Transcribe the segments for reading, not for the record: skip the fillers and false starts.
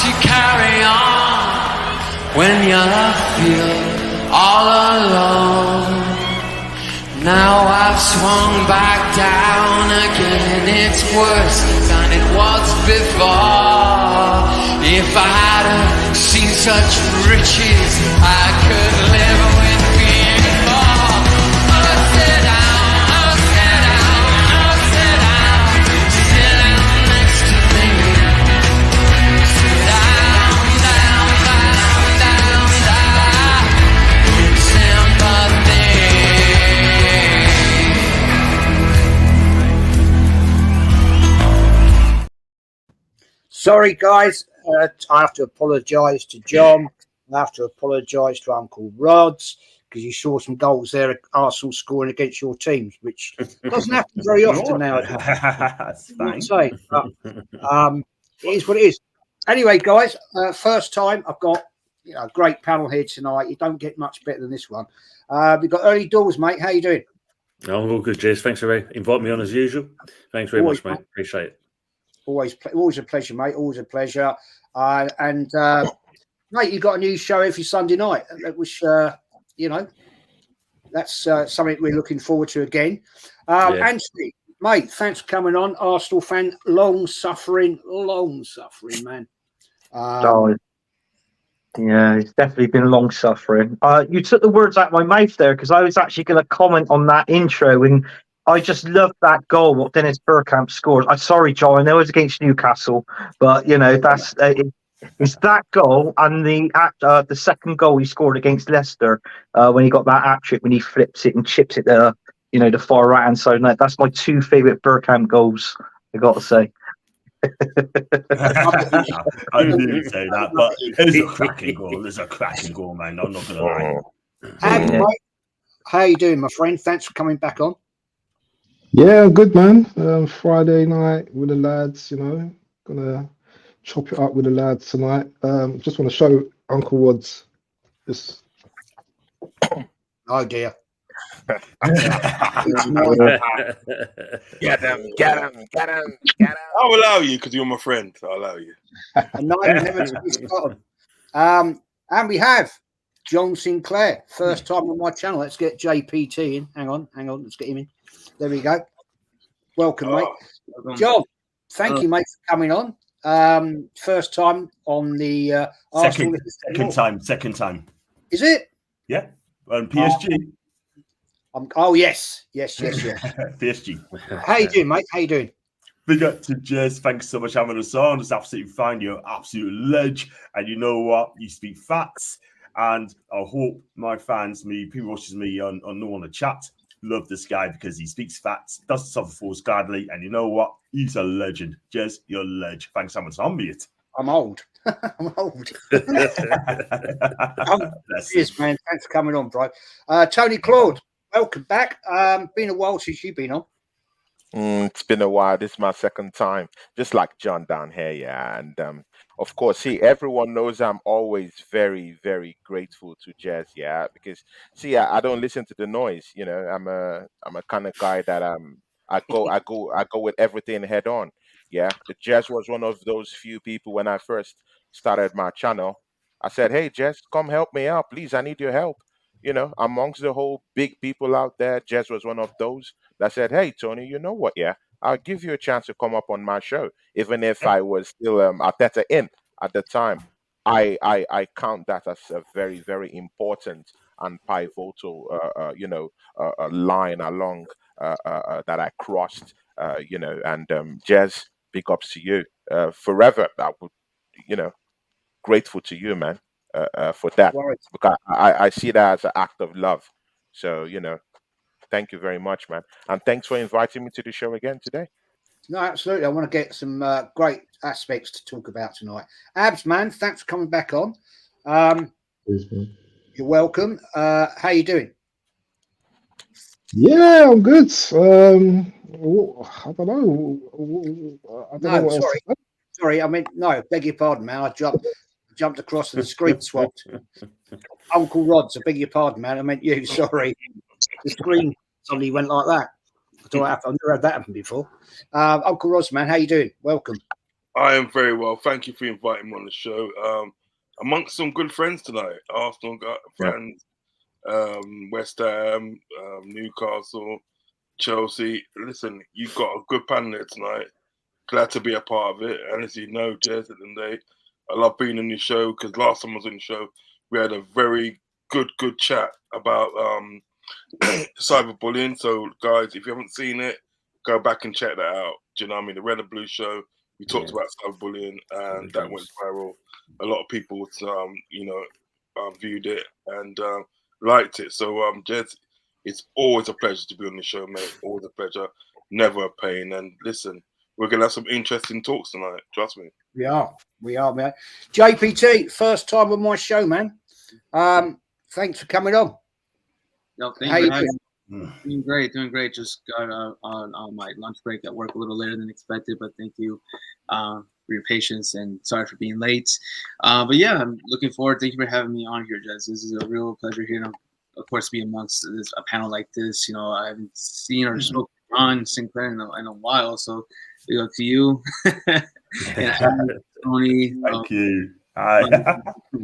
to carry on when you feel all alone. Now I've swung back down again. It's worse than it was before. If I hadn't seen such riches, I could live with being poor. Oh, sit down, oh, sit down, oh, sit down. Sit down next to me. Sit down, down, down, down, down. In sympathy. Sorry, guys. I have to apologise to John. I have to apologise to Uncle Rods because you saw some goals there, Arsenal scoring against your teams, which doesn't happen very often nowadays. That's fine. It is what it is. Anyway, guys, first time I've got a great panel here tonight. You don't get much better than this one. We've got Early Doors, mate. How you doing? I'm all good, Jez. Thanks for inviting me on as usual. Thanks very much, mate. Appreciate it. Always a pleasure, mate. Always a pleasure. Mate, you got a new show every Sunday night, which that's something we're looking forward to again. Anthony, mate, thanks for coming on. Arsenal fan, long suffering man. Yeah, it's definitely been long suffering. You took the words out of my mouth there because I was actually going to comment on that intro, and I just love that goal what Dennis Bergkamp scored. I'm sorry, John, I know it's against Newcastle, but that's it's that goal and the second goal he scored against Leicester when he got that hat trick when he flips it and chips it the far right hand side. And that's my two favourite Bergkamp goals. I got to say. I didn't say that, but it's a cracking goal. It's a cracking goal, man. I'm not gonna lie. Mike, how you doing, my friend? Thanks for coming back on. Yeah, good, man. Friday night with the lads, gonna chop it up with the lads tonight. Just want to show Uncle Rod's this. Oh dear. Get him. I'll allow you because you're my friend. I'll allow you. And we have John Sinclair, first time on my channel. Let's get JPT in. Hang on. Let's get him in. There we go. Welcome, mate. John, thank you, mate, for coming on. First time on the second time. Is it? Yeah. On PSG. Yes. PSG. How you doing, mate? How you doing? Big up to Jez. Thanks so much for having us on. It's absolutely fine. You're an absolute ledge. And you know what? You speak facts. And I hope my fans, people watching me on the chat, love this guy because he speaks facts, doesn't suffer fools gladly. And you know what? He's a legend. Jez, you're a ledge. Thanks so much for it. I'm old. Cheers, man. Thanks for coming on, bro. Tonyclaude, welcome back. Been a while since you've been on. It's been a while. This is my second time, just like John down here, yeah. And of course, everyone knows I'm always very, very grateful to Jez, yeah, because I don't listen to the noise. I'm a kind of guy that I go with everything head on. Yeah, the Jez was one of those few people when I first started my channel. I said, "Hey, Jez, come help me out, please. I need your help." Amongst the whole big people out there, Jez was one of those that said, "Hey, Tony, you know what? Yeah, I'll give you a chance to come up on my show, even if I was still Arteta in at the time." I count that as a very, very important and pivotal, line along that I crossed, and Jez, big ups to you forever. I would, grateful to you, man, for that. Because I see that as an act of love. So, thank you very much, man. And thanks for inviting me to the show again today. No, absolutely. I want to get some great aspects to talk about tonight. Abs, man, thanks for coming back on. You're welcome. How you doing? Yeah, I'm good. I don't know. Sorry. I mean, no, beg your pardon, man. I jumped across and the screen swapped. Uncle Rods, I beg your pardon, man. I meant you. Sorry. The screen suddenly went like that. I've never had that happen before. Uncle Rods, man, how you doing? Welcome. I am very well. Thank you for inviting me on the show. Amongst some good friends tonight, Arsenal fans, West Ham, Newcastle, Chelsea. Listen, you've got a good panel there tonight. Glad to be a part of it. And as you know, Jez, at the end of the day, I love being on the show because last time I was on the show, we had a very good chat about cyberbullying. So, guys, if you haven't seen it, go back and check that out. Do you know what I mean? The Red and Blue show, we talked about cyberbullying, and that went viral. A lot of people, viewed it and liked it. So, Jez, it's always a pleasure to be on the show, mate. Always a pleasure. Never a pain. And listen, we're going to have some interesting talks tonight. Trust me. We are, man. JPT, first time on my show, man. Thanks for coming on. No, thank you. Doing great. Just got on my lunch break at work a little later than expected, but thank you for your patience and sorry for being late. But yeah, I'm looking forward. Thank you for having me on here, Jez. This is a real pleasure here. Of course, be amongst a panel like this. You know, I haven't seen or spoken to Ron Sinclair in a while, so to you and Tony. Thank you. Hi, my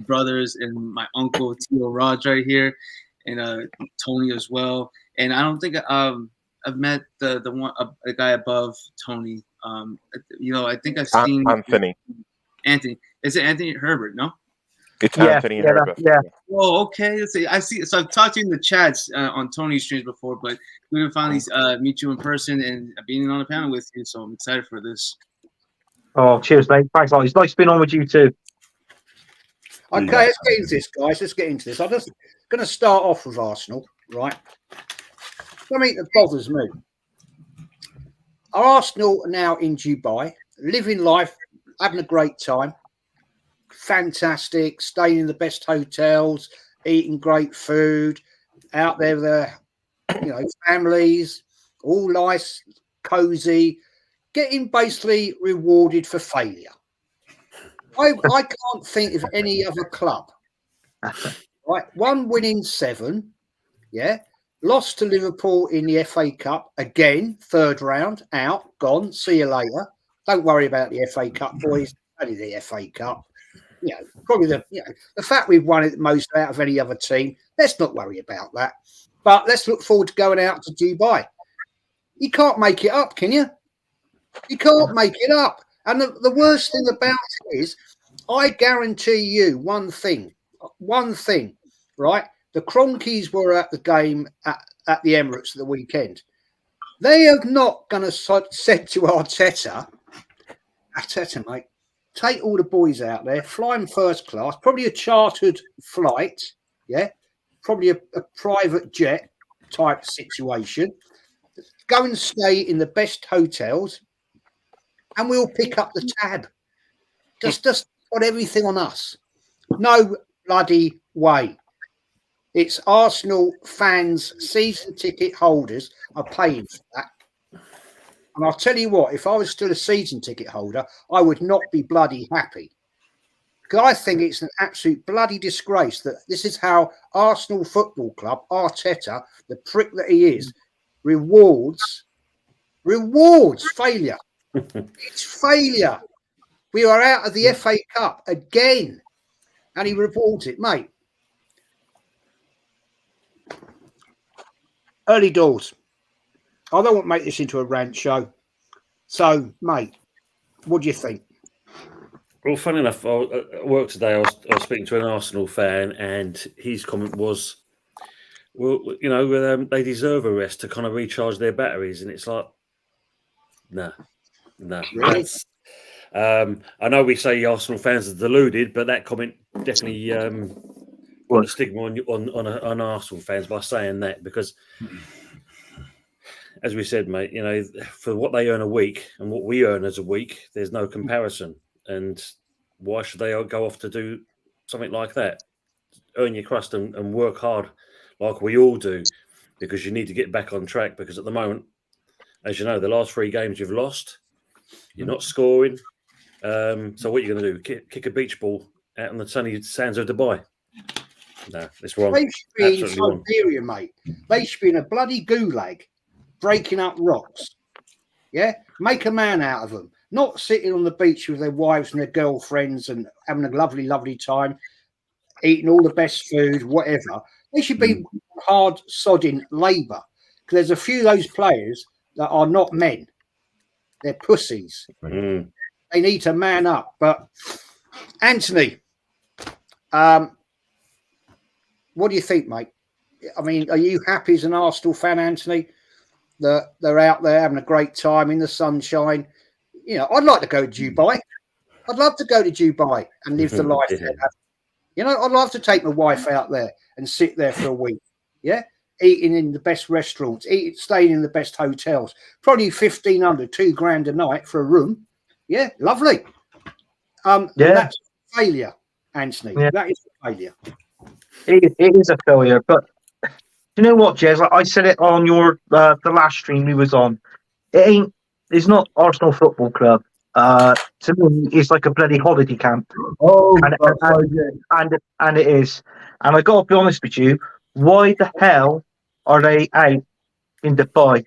brothers and my uncle Tio Raj right here, and Tony as well. And I don't think I've met the guy above Tony. I think I've seen Anthony. Is it Anthony Herbert? No. It's Anthony Herbert. Yeah. Oh, okay. Let's see. I see. So I've talked to you in the chats on Tony's streams before, but we would finally meet you in person and being on the panel with you. So I'm excited for this. Oh, cheers, mate. Thanks a lot. It's nice being on with you too. Okay, let's get into this, guys. Let's get into this. I'm just going to start off with Arsenal, right? Something that bothers me. Are Arsenal now in Dubai, living life, having a great time? Fantastic, staying in the best hotels, eating great food, out there with their, families, all nice, cozy, getting basically rewarded for failure. I can't think of any other club. Right, one win in 7, lost to Liverpool in the FA Cup again, 3rd round, out, gone, see you later. Don't worry about the FA Cup, boys. Only the FA Cup. Probably the fact we've won it most out of any other team. Let's not worry about that. But let's look forward to going out to Dubai. You can't make it up, can you? You can't make it up. And the worst thing about it is, I guarantee you one thing, right? The Cronkies were at the game at the Emirates at the weekend. They have not going to said to Arteta, mate, take all the boys out there, fly them first class, probably a chartered flight, probably a private jet type situation. Go and stay in the best hotels, and we'll pick up the tab. Just put everything on us. No bloody way. It's Arsenal fans, season ticket holders are paying for that. And I'll tell you what, if I was still a season ticket holder, I would not be bloody happy. Because I think it's an absolute bloody disgrace that this is how Arsenal Football Club, Arteta, the prick that he is, rewards failure. It's failure. We are out of the FA Cup again. And he rewards it, mate. Early doors. I don't want to make this into a rant show. So, mate, what do you think? Well, funny enough, at work today, I was speaking to an Arsenal fan, and his comment was, well, they deserve a rest to kind of recharge their batteries. And it's like, no. Really? I know we say Arsenal fans are deluded, but that comment definitely put a stigma on Arsenal fans by saying that, because, as we said, mate, for what they earn a week and what we earn as a week, there's no comparison. And why should they go off to do something like that? Earn your crust and work hard like we all do, because you need to get back on track. Because at the moment, as you know, the last 3 games you've lost, you're not scoring. So what are you going to do? Kick a beach ball out on the sunny sands of Dubai? No, it's wrong. They should be in Siberia, mate. They should be in a bloody gulag, breaking up rocks. Yeah? Make a man out of them. not sitting on the beach with their wives and their girlfriends and having a lovely, lovely time, eating all the best food, whatever. They should be hard sodding labour, because there's a few of those players that are not men. They're pussies. Mm. They need to man up. But Anthony, what do you think, mate? I mean, are you happy as an Arsenal fan, Anthony, that they're out there having a great time in the sunshine? You know, I'd like to go to Dubai. I'd love to go to Dubai and live the life there. You know, I'd love to take my wife out there and sit there for a week. Yeah, eating in the best restaurants, staying in the best hotels. Probably 1,500, $2,000 a night for a room. Yeah, lovely. That's a failure, Anthony. Yeah. That is a failure. It is a failure, but you know what, Jez? I said it on your the last stream we was on. It's not Arsenal Football Club. To me, it's like a bloody holiday camp. And it is. And I got to be honest with you. Why the hell are they out in Dubai?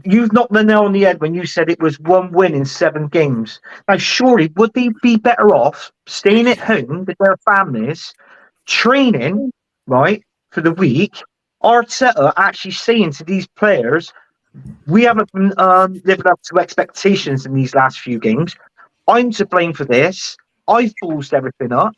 You've knocked the nail on the head when you said it was 1 win in 7 games. Now, surely would they be better off staying at home with their families, training, right, for the week? Arteta actually saying to these players, we haven't been living up to expectations in these last few games. I'm to blame for this. I've ballsed everything up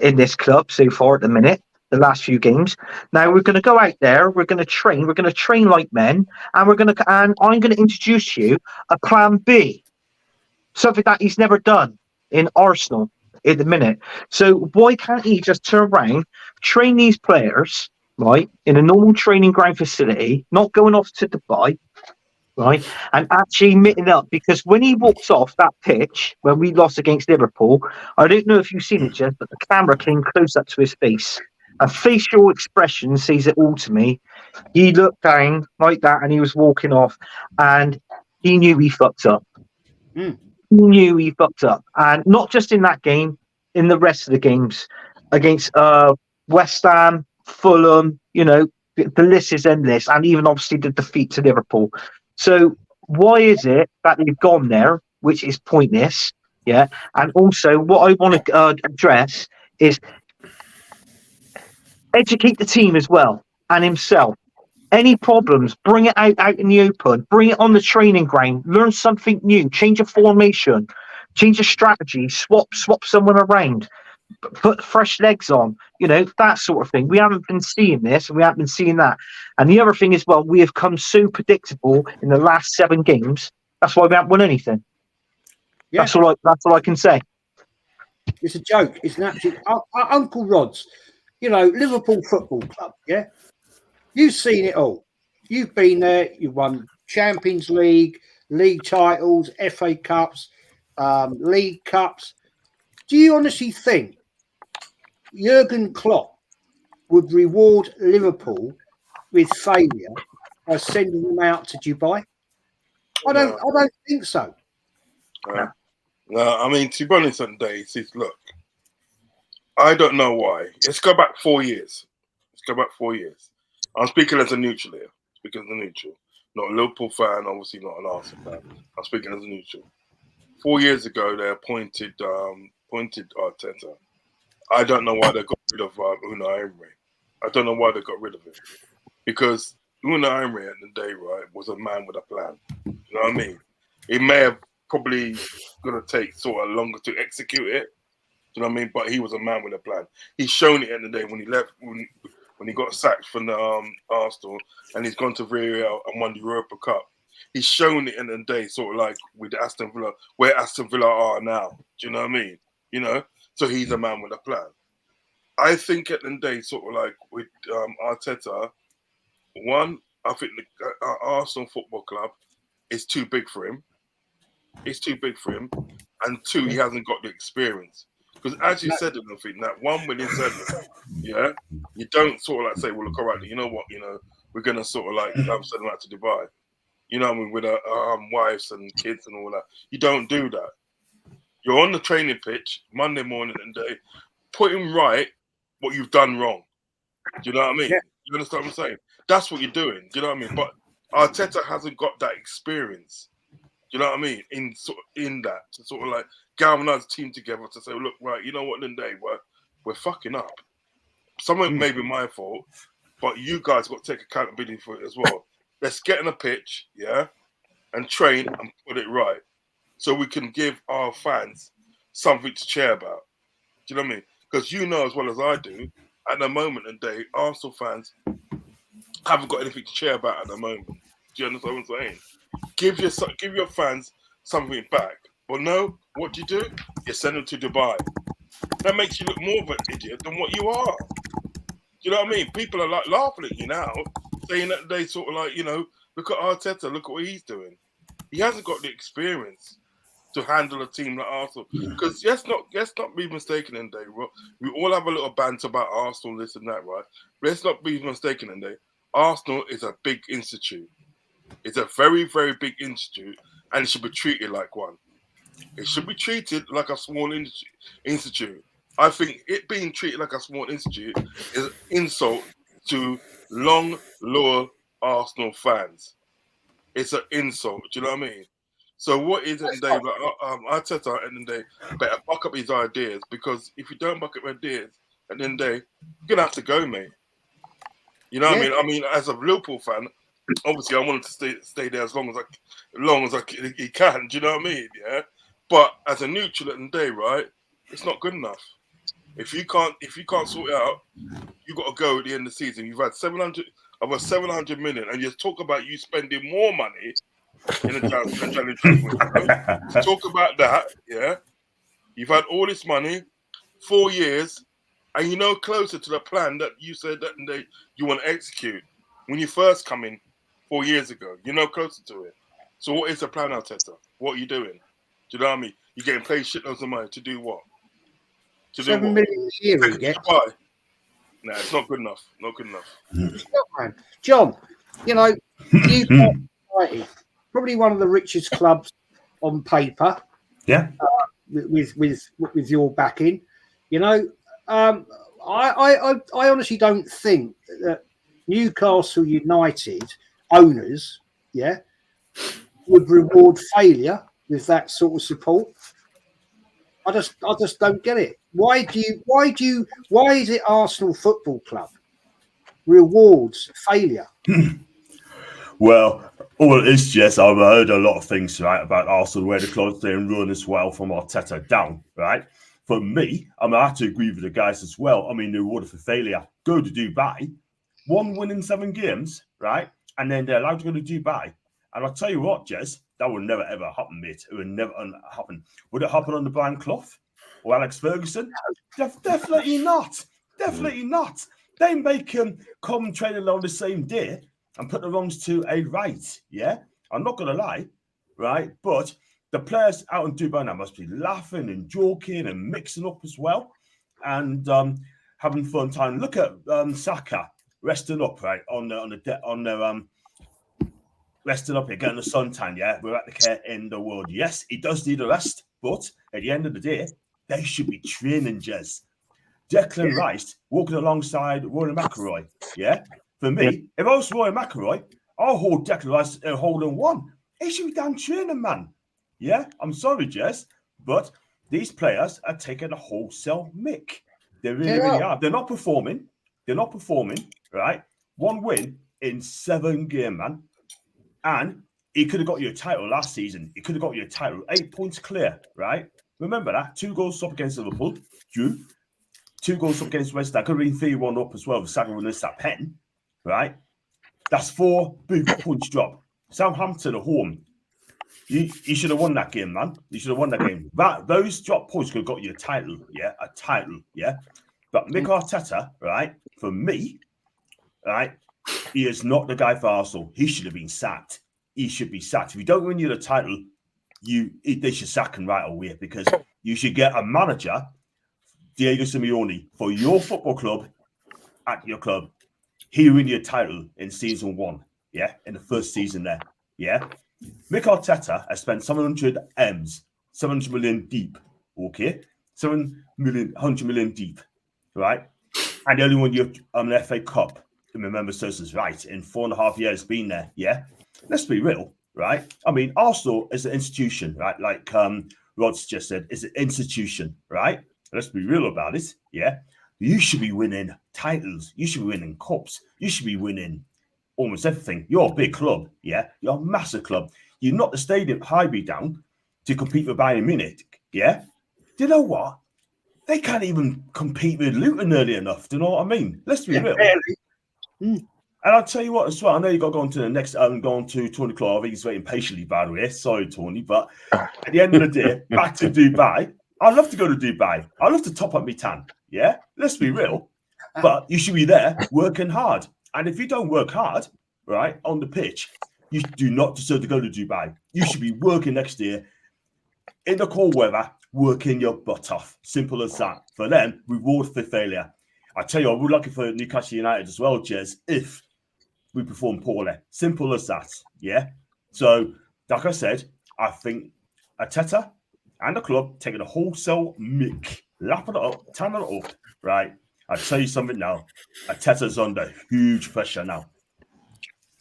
in this club so far at the minute, the last few games. Now we're going to go out there. We're going to train. We're going to train like men, and I'm going to introduce you a plan B, something that he's never done in Arsenal at the minute. So why can't he just turn around, train these players, right, in a normal training ground facility, not going off to Dubai, right, and actually meeting up? Because when he walks off that pitch, when we lost against Liverpool, I don't know if you've seen it, Jeff, but the camera came close up to his face. A facial expression says it all to me. He looked down like that and he was walking off, and he knew he fucked up. He knew he fucked up. And not just in that game, in the rest of the games against West Ham, Fulham, you know, the list is endless, and even obviously the defeat to Liverpool. So why is it that they've gone there, which is pointless? Yeah. And also what I want to address is educate the team as well and himself. Any problems, bring it out in the open, bring it on the training ground, learn something new, change a formation, change a strategy, swap someone around, put fresh legs on, you know, that sort of thing. We haven't been seeing this and we haven't been seeing that. And the other thing is, well, we have come so predictable in the last 7 games. That's why we haven't won anything. Yeah. That's all I can say. It's a joke. It's an absolute Uncle Rod's, you know, Liverpool Football Club, yeah? You've seen it all. You've been there. You've won Champions League, league titles, FA Cups, League Cups. Do you honestly think Jurgen Klopp would reward Liverpool with failure by sending them out to Dubai? I don't think so. No, I mean, to be honest, on days, look, I don't know why. Let's go back 4 years. I'm speaking as a neutral here. Not a Liverpool fan, obviously not an Arsenal fan. I'm speaking as a neutral. 4 years ago, they appointed Arteta. I don't know why they got rid of Unai Emery. I don't know why they got rid of him. Because Unai Emery at the day, right, was a man with a plan. You know what I mean? It may have probably going to take sort of longer to execute it. You know what I mean? But he was a man with a plan. He's shown it at the day when he left, when he got sacked from the Arsenal, and he's gone to Villarreal and won the Europa Cup. He's shown it in the day, sort of like with Aston Villa, where Aston Villa are now. Do you know what I mean? You know? So he's a man with a plan. I think at the day, sort of like with Arteta, one, I think the Arsenal Football Club is too big for him. It's too big for him. And 2, he hasn't got the experience. Because as you said, I think that 1 win in 7, yeah, you don't sort of like say, well, look, all right, you know what, you know, we're going to sort of like send them out to Dubai. You know what I mean, with wives and kids and all that. You don't do that. You're on the training pitch Monday morning and day, putting right what you've done wrong. Do you know what I mean? Yeah. You understand what I'm saying? That's what you're doing. Do you know what I mean? But Arteta hasn't got that experience. Do you know what I mean? In that to sort of like galvanize the team together to say, look, right, you know what, Linday, we're fucking up. Something may be my fault, but you guys got to take accountability for it as well. Let's get on a pitch, yeah, and train and put it right, so we can give our fans something to cheer about. Do you know what I mean? Because you know as well as I do, at the moment and day, Arsenal fans haven't got anything to cheer about at the moment. Do you understand what I'm saying? Give your fans something back. But no, what do? You send them to Dubai. That makes you look more of an idiot than what you are. You know what I mean? People are like laughing at you now, saying that they sort of like, you know, look at Arteta, look at what he's doing. He hasn't got the experience to handle a team like Arsenal. Because let's not be mistaken in day. We all have a little banter about Arsenal, this and that, right? Let's not be mistaken in day. Arsenal is a big institute. It's a very, very big institute, and it should be treated like one. It should be treated like a small institute. I think it being treated like a small institute is an insult to long, loyal Arsenal fans. It's an insult. Do you know what I mean? So what is it, Dave? Arteta, and then they better buck up his ideas, because if you don't buck up ideas, and then you're gonna have to go, mate. You know what I mean? I mean, as a Liverpool fan, obviously I wanted to stay there as long as he can. Do you know what I mean? Yeah. But as a neutral at the day, right? It's not good enough. If you can't sort it out, you got to go at the end of the season. You've had 700 million, and you talk about you spending more money in the January transfer window. Talk about that, yeah. You've had all this money, 4 years, and you know closer to the plan that you said that you want to execute when you first come in 4 years ago. You know closer to it. So what is the plan, Arteta? What are you doing? Do you know what I mean? You're getting paid shitloads of money to do what? To do 7 million a year he gets. No, it's not good enough. Not good enough. It's not, man. John, you know, United, probably one of the richest clubs on paper. Yeah. With your backing, you know, I honestly don't think that Newcastle United owners, yeah, would reward failure with that sort of support. I just don't get it. Why is it Arsenal Football Club rewards failure? Well, all it is, Jess, I've heard a lot of things, right, about Arsenal, where the club's doing run as well from Arteta down, right? For me, I have to agree with the guys as well. I mean, the reward for failure. Go to Dubai, 1 win in 7 games, right? And then they're allowed to go to Dubai. And I'll tell you what, Jess, that would never, ever happen, mate. It would never happen. Would it happen under Brian Clough or Alex Ferguson? Definitely not. Definitely not. They make them come training on the same day and put the wrongs to a right, yeah? I'm not going to lie, right? But the players out in Dubai now must be laughing and joking and mixing up as well and having fun time. Look at Saka resting up, right, on their resting up here, getting the suntan, yeah? We're at the care in the world. Yes, he does need a rest, but at the end of the day, they should be training, Jez. Declan Rice walking alongside Rory McIlroy, yeah? For me, if I was Rory McIlroy, I'll hold Declan Rice holding one. He should be down training, man. Yeah, I'm sorry, Jez, but these players are taking a wholesale mick. They really are. They're not performing. Right? 1 win in 7 games, man. And he could have got you a title last season. He could have got you a title. 8 points clear, right? Remember that. 2 goals up against Liverpool. Drew. 2 goals up against West Ham. Could have been 3-1 up as well with Saka and that pen, right? That's 4 big punch drop. Southampton at home. You should have won that game, man. You should have won that game. Those drop points could have got you a title, yeah? A title, yeah? But Mikel Arteta, right, for me, right, he is not the guy for Arsenal. He should have been sacked. He should be sacked. If you don't win you the title, they should sack him right away, because you should get a manager, Diego Simeone, for your football club at your club. He win you a title in season 1, yeah, in the first season there, yeah? Mikel Arteta has spent 700 million deep, okay? 100 million deep, right? And the only one you on an FA Cup, if remember Sosa's right, in 4.5 years being there, yeah? Let's be real. right? I mean, Arsenal is an institution, right? Like Rod's just said, it's an institution, right? Let's be real about it. Yeah. You should be winning titles. You should be winning cups. You should be winning almost everything. You're a big club. Yeah. You're a massive club. You knocked the stadium Highbury down to compete with Bayern Munich. Yeah. Do you know what? They can't even compete with Luton early enough. Do you know what I mean? Let's be real. And I'll tell you what as well. I know you got to go on to the next. Go on to Tonyclaude. I think he's waiting patiently, by the way. Sorry, Tony. But at the end of the day, back to Dubai. I'd love to go to Dubai. I'd love to top up my tan. Yeah, let's be real. But you should be there working hard. And if you don't work hard, right, on the pitch, you do not deserve to go to Dubai. You should be working next year in the cold weather, working your butt off. Simple as that. For them, reward for failure. I tell you, I would like it for Newcastle United as well, Jez, if we perform poorly. Simple as that. Yeah. So, like I said, I think Arteta and the club taking a wholesale mick, lapping it up, tanning it up. Right. I'll tell you something now. Arteta's under huge pressure now.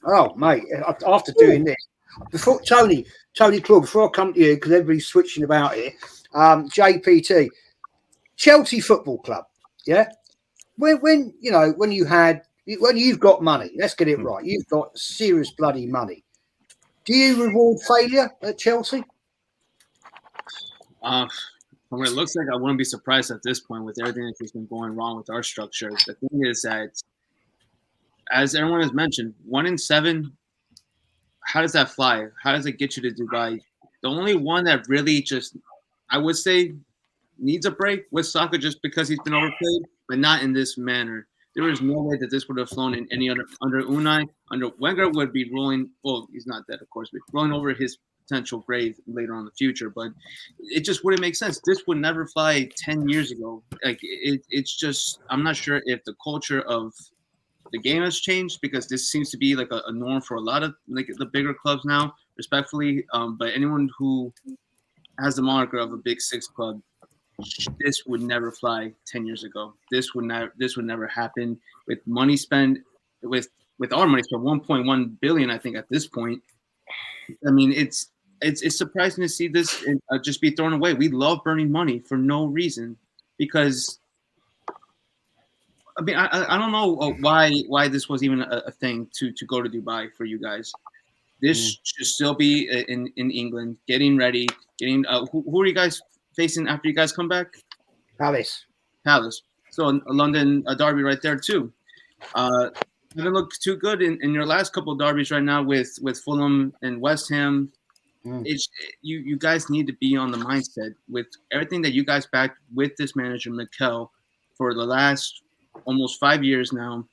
Oh, mate, after doing this, before Tonyclaude, before I come to you, because everybody's switching about here, JPT, Chelsea Football Club, yeah? When you've got money, let's get it right, you've got serious bloody money. Do you reward failure at Chelsea? From what it looks like, I wouldn't be surprised at this point with everything that's been going wrong with our structure. The thing is that, as everyone has mentioned, 1 in 7, how does that fly? How does it get you to Dubai? The only one that really just, I would say, needs a break with Saka just because he's been overplayed, but not in this manner. There is no way that this would have flown in any other, under Unai, under Wenger would be rolling, well, he's not dead, of course, but rolling over his potential grave later on in the future, but it just wouldn't make sense. This would never fly 10 years ago. Like it's just, I'm not sure if the culture of the game has changed, because this seems to be like a norm for a lot of like the bigger clubs now, respectfully. But anyone who has the moniker of a Big Six club, this would never fly 10 years ago. This would never happen with money spent with our money spent 1.1 billion, I think, at this point. I mean, it's surprising to see this just be thrown away. We love burning money for no reason, because I mean, I don't know why this was even a thing to go to Dubai for you guys. This should still be in England, getting ready, who are you guys facing after you guys come back? Palace. So a London derby right there too. Didn't look too good in your last couple of derbies right now with Fulham and West Ham. You guys need to be on the mindset with everything that you guys backed with this manager Mikel for the last almost 5 years now.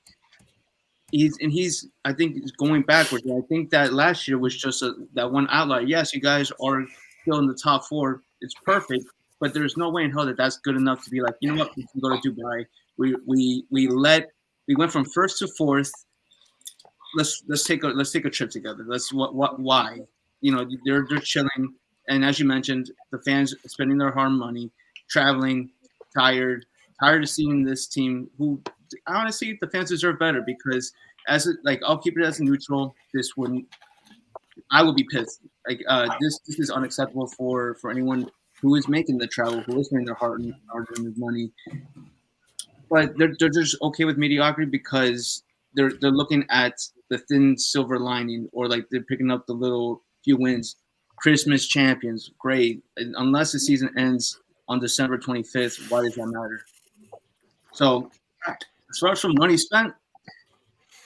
He's I think he's going backwards. I think that last year was just that one outlier. Yes, you guys are still in the top 4. It's perfect, but there's no way in hell that that's good enough to be like, you know what, we can go to Dubai. We went from 1st to 4th. Let's take a trip together. Why? You know, they're chilling, and as you mentioned, the fans spending their hard money, traveling, tired of seeing this team. Who honestly, the fans deserve better, because I'll keep it as a neutral. I would be pissed. Like this is unacceptable for anyone who is making the travel, who is spending their hard-earned money. But they're just okay with mediocrity because they're looking at the thin silver lining, or like they're picking up the little few wins. Christmas champions, great. And unless the season ends on December 25th, why does that matter? So as far as from money spent,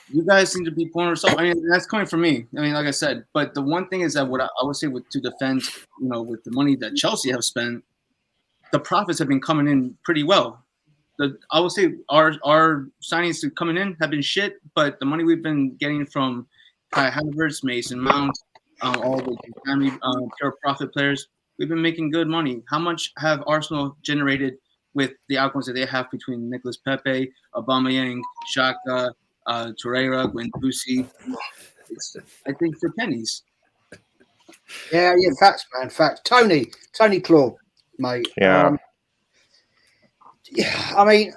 you guys seem to be pulling yourself. I mean, that's coming from me. I mean, like I said, but the one thing is that what I would say to defend, you know, with the money that Chelsea have spent, the profits have been coming in pretty well. I would say our signings coming in have been shit, but the money we've been getting from Kai Havertz, Mason Mount, all the family pure profit players, we've been making good money. How much have Arsenal generated with the outcomes that they have between Nicolas Pepe, Aubameyang, Xhaka, Torreira, Guendouzi? I think for pennies. Yeah, facts, man, facts. Tonyclaude, mate. Yeah. Yeah, I mean,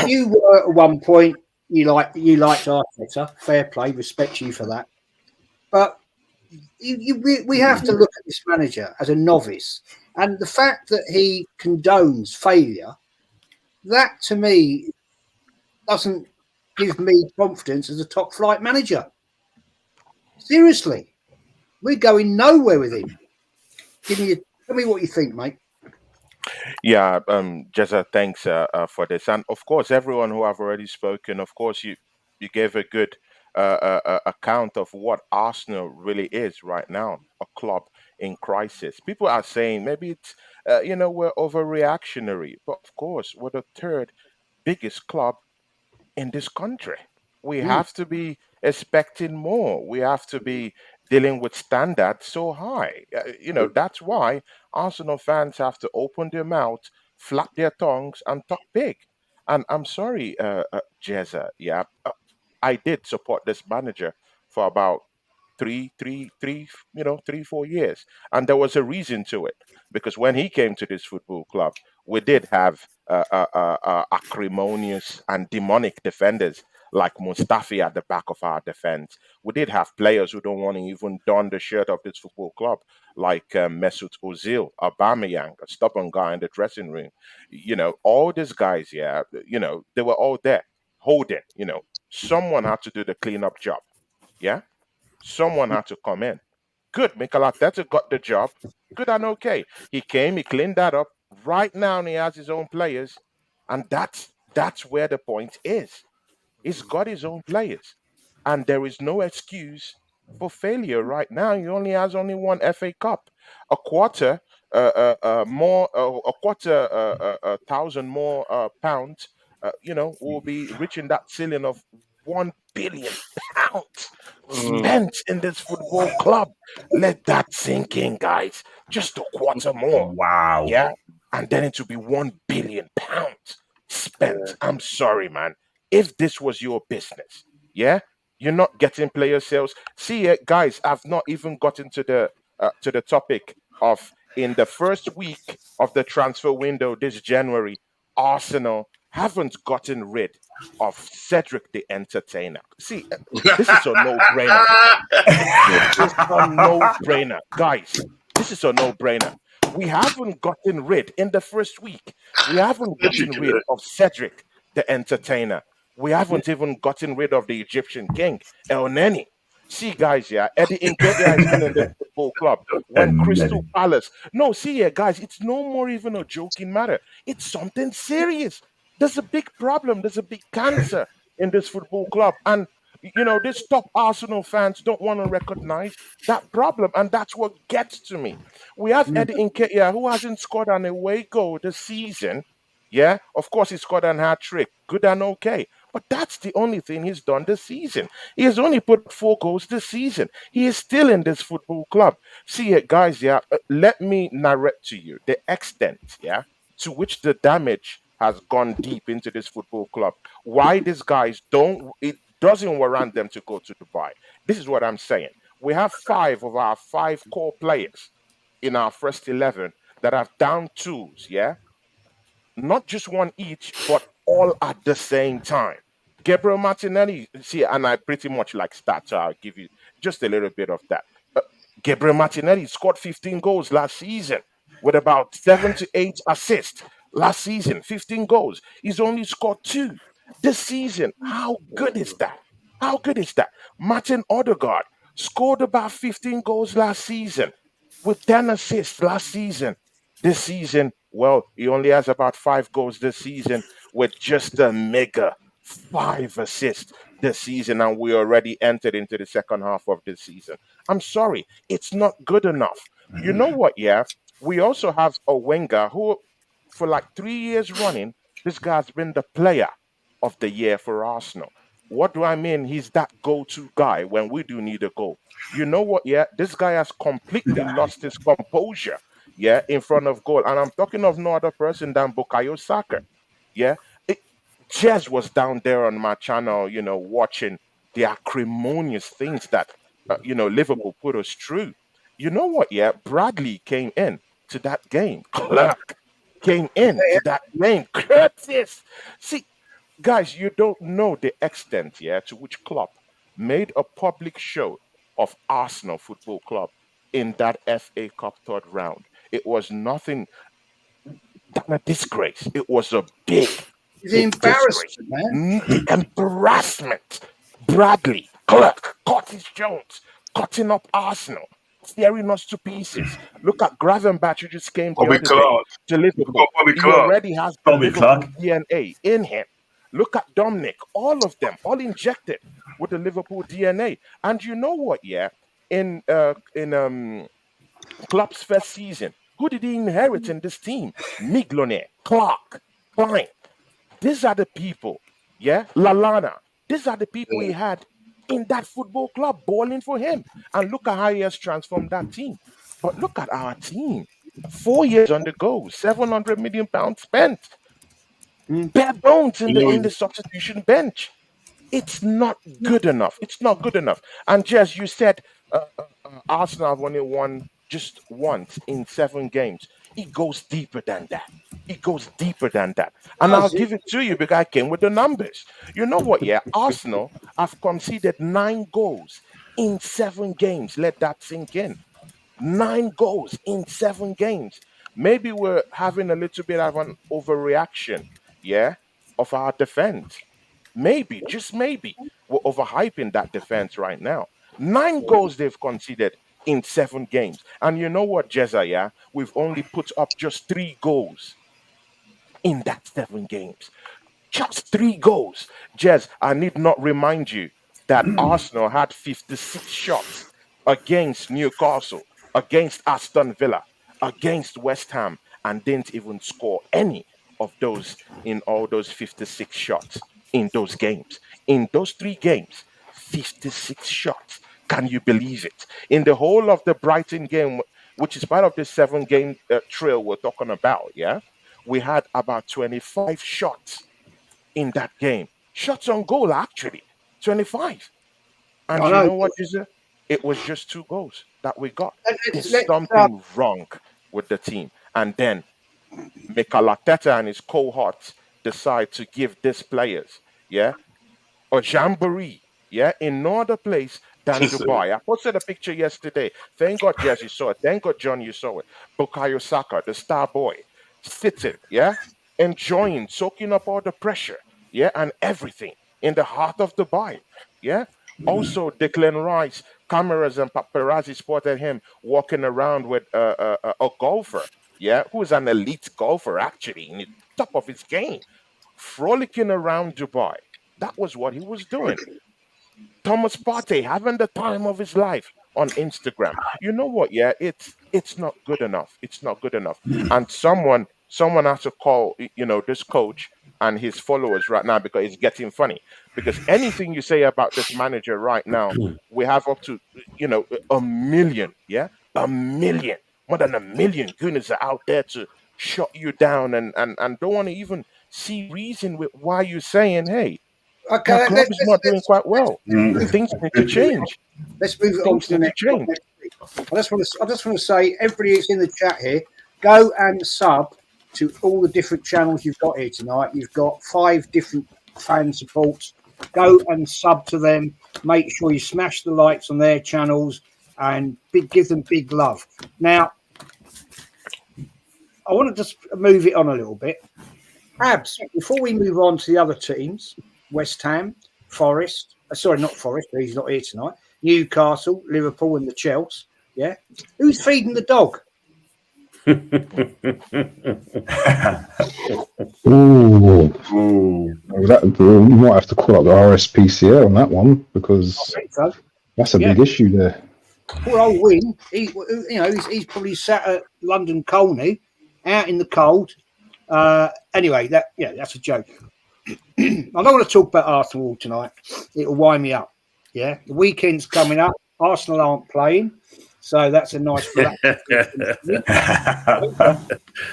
you were at one point. You liked Arteta. Fair play, respect you for that. But we have to look at this manager as a novice, and the fact that he condones failure, that to me doesn't give me confidence as a top flight manager. Seriously, we're going nowhere with him. Tell me what you think, mate. Yeah, Jezza, thanks for this, and of course, everyone who have already spoken. Of course, you gave a good account of what Arsenal really is right now, a club in crisis. People are saying maybe it's we're overreactionary, but of course, we're the third biggest club in this country. We Mm. have to be expecting more. We have to be dealing with standards so high. That's why Arsenal fans have to open their mouth, flap their tongues, and talk big. And I'm sorry, Jezza. Yeah, I did support this manager for about 3, 4 years, and there was a reason to it because when he came to this football club, we did have acrimonious and demonic defenders like Mustafi at the back of our defense. We did have players who don't want to even don the shirt of this football club, like Mesut Ozil, Aubameyang, a stubborn guy in the dressing room. All these guys, yeah, they were all there holding. Someone had to do the cleanup job. Yeah, someone had to come in. Good, Mikel Arteta got the job. Good and okay. He came, he cleaned that up. Right now, he has his own players, and that's where the point is. He's got his own players, and there is no excuse for failure right now. He only has only one FA Cup, a quarter, a quarter, thousand more pounds. Will be reaching that ceiling of £1 billion spent in this football club. Let that sink in, guys. Just a quarter more. Wow. Yeah. And then it will be £1 billion spent. I'm sorry, man. If this was your business, yeah, you're not getting player sales. See, guys, I've not even gotten to the topic of in the first week of the transfer window this January, Arsenal haven't gotten rid of Cedric the Entertainer. See, this is a no-brainer. This is a no-brainer, guys. This is a no-brainer. We haven't gotten rid in the first week. We haven't gotten rid of Cedric the Entertainer. We haven't even gotten rid of the Egyptian king El Neni. See, guys, yeah, Eddie Nketiah is still in the football club. When Crystal Palace, no, see, yeah, guys, it's no more even a joking matter. It's something serious. There's a big problem. There's a big cancer in this football club, and these top Arsenal fans don't want to recognize that problem, and that's what gets to me. We have Eddie Nketiah, who hasn't scored an away goal this season. Yeah, of course, he scored an hat trick. Good and okay. But that's the only thing he's done this season. He has only put 4 goals this season. He is still in this football club. See it, guys, yeah. Let me narrate to you the extent, yeah, to which the damage has gone deep into this football club. Why these guys it doesn't warrant them to go to Dubai. This is what I'm saying. We have 5 of our 5 core players in our first 11 that have down tools, yeah? Not just one each, but all at the same time. Gabriel Martinelli, see, and I pretty much like stats, so I'll give you just a little bit of that. Gabriel Martinelli scored 15 goals last season with about 7 to 8 assists. Last season, 15 goals. He's only scored 2 this season. How good is that? How good is that? Martin Odegaard scored about 15 goals last season with 10 assists last season. This season, well, he only has about 5 goals this season with just a mega 5 assists this season, and we already entered into the second half of this season. I'm sorry, it's not good enough. You know what? Yeah, we also have a winger who, for like 3 years running, this guy's been the player of the year for Arsenal. What do I mean? He's that go-to guy when we do need a goal. You know what? Yeah, this guy has completely lost his composure. Yeah, in front of goal, and I'm talking of no other person than Bukayo Saka. Yeah, Jez was down there on my channel, watching the acrimonious things that Liverpool put us through. You know what? Yeah, Bradley came in to that game. Clark came in to that game. Curtis. See, guys, you don't know the extent, yeah, to which Klopp made a public show of Arsenal Football Club in that FA Cup third round. It was nothing than a disgrace. It was a It's big disgrace. embarrassing, man. The embarrassment. Bradley, Clark, Curtis Jones, cutting up Arsenal, tearing us to pieces. Look at Gravenberch, who just came the Bobby other day Clark. to We've Liverpool. got Bobby He Clark. already has the Bobby Liverpool Clark. DNA in him. Look at Dominic, all of them, all injected with the Liverpool DNA. And you know what? Yeah, in Klopp's first season, who did he inherit in this team? Miglone, Clark, Klein. These are the people, yeah, Lalana. These are the people he had in that football club balling for him. And look at how he has transformed that team. But look at our team. 4 years on the go, £700 million spent. Bare bones in the substitution bench. It's not good enough. It's not good enough. And Jez, you said Arsenal have only won just once in 7 games. It goes deeper than that. It goes deeper than that. And I'll give it to you because I came with the numbers. You know what? Yeah, Arsenal have conceded 9 goals in 7 games. Let that sink in. 9 goals in 7 games. Maybe we're having a little bit of an overreaction, yeah, of our defense. Maybe, just maybe, we're overhyping that defense right now. 9 goals they've conceded in 7 games. And you know what, Jeza, yeah? We've only put up just 3 goals in that 7 games. Just 3 goals. Jez, I need not remind you that Arsenal had 56 shots against Newcastle, against Aston Villa, against West Ham, and didn't even score any of those in all those 56 shots in those games. In those 3 games, 56 shots. Can you believe it? In the whole of the Brighton game, which is part of the 7-game trail we're talking about, yeah, we had about 25 shots in that game. Shots on goal, actually, 25. And I you know. know what, Jizza? It was just 2 goals that we got. There's Let's, something wrong with the team. And then Mikel Arteta and his cohorts decide to give these players, yeah, a jamboree, yeah, in no other place than Dubai. I posted a picture yesterday. Thank God, Jess, you saw it. Thank God, John, you saw it. Bukayo Saka, the star boy, sitting, yeah, enjoying, soaking up all the pressure, yeah, and everything in the heart of Dubai, yeah. Also, Declan Rice, cameras and paparazzi spotted him walking around with a golfer, yeah, who's an elite golfer, actually, in the top of his game, frolicking around Dubai. That was what he was doing. Thomas Partey having the time of his life on Instagram. You know what? Yeah, it's not good enough. It's not good enough. And someone has to call this coach and his followers right now because it's getting funny. Because anything you say about this manager right now, we have up to a million, yeah, a million, more than a million goonies are out there to shut you down and don't want to even see reason with why you're saying, hey, Okay, my club is not doing quite well. Things need to change. Let's move it on Things to the need to next change. one. I just want to say, everybody that's in the chat here, go and sub to all the different channels you've got here tonight. You've got 5 different fan supports. Go and sub to them. Make sure you smash the likes on their channels and give them big love. Now, I want to just move it on a little bit. Abs, before we move on to the other teams, West Ham, Forest, sorry, not Forest, he's not here tonight, Newcastle, Liverpool and the Chelsea, yeah? Who's feeding the dog? You might have to call up the RSPCA on that one because that's a big issue there. Poor old Win, he's probably sat at London Colney, out in the cold. Anyway, that's a joke. I don't want to talk about Arsenal tonight. It'll wind me up. Yeah, the weekend's coming up. Arsenal aren't playing, so that's a nice relaxing.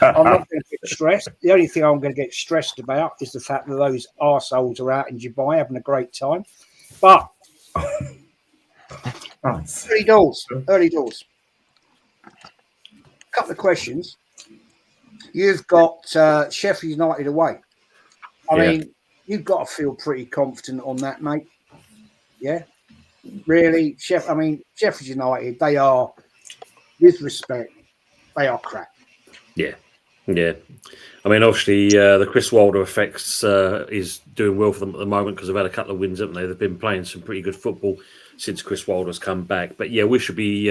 I'm not going to get stressed. The only thing I'm going to get stressed about is the fact that those arseholes are out in Dubai having a great time. But early doors. Couple of questions. You've got Sheffield United away. I mean, you've got to feel pretty confident on that, mate. Yeah. really, Sheffield United, they are, with respect, they are crap. Yeah. I mean, obviously, the Chris Wilder effects is doing well for them at the moment because they've had a couple of wins, haven't they? They've been playing some pretty good football since Chris Wilder's come back. But yeah, we should be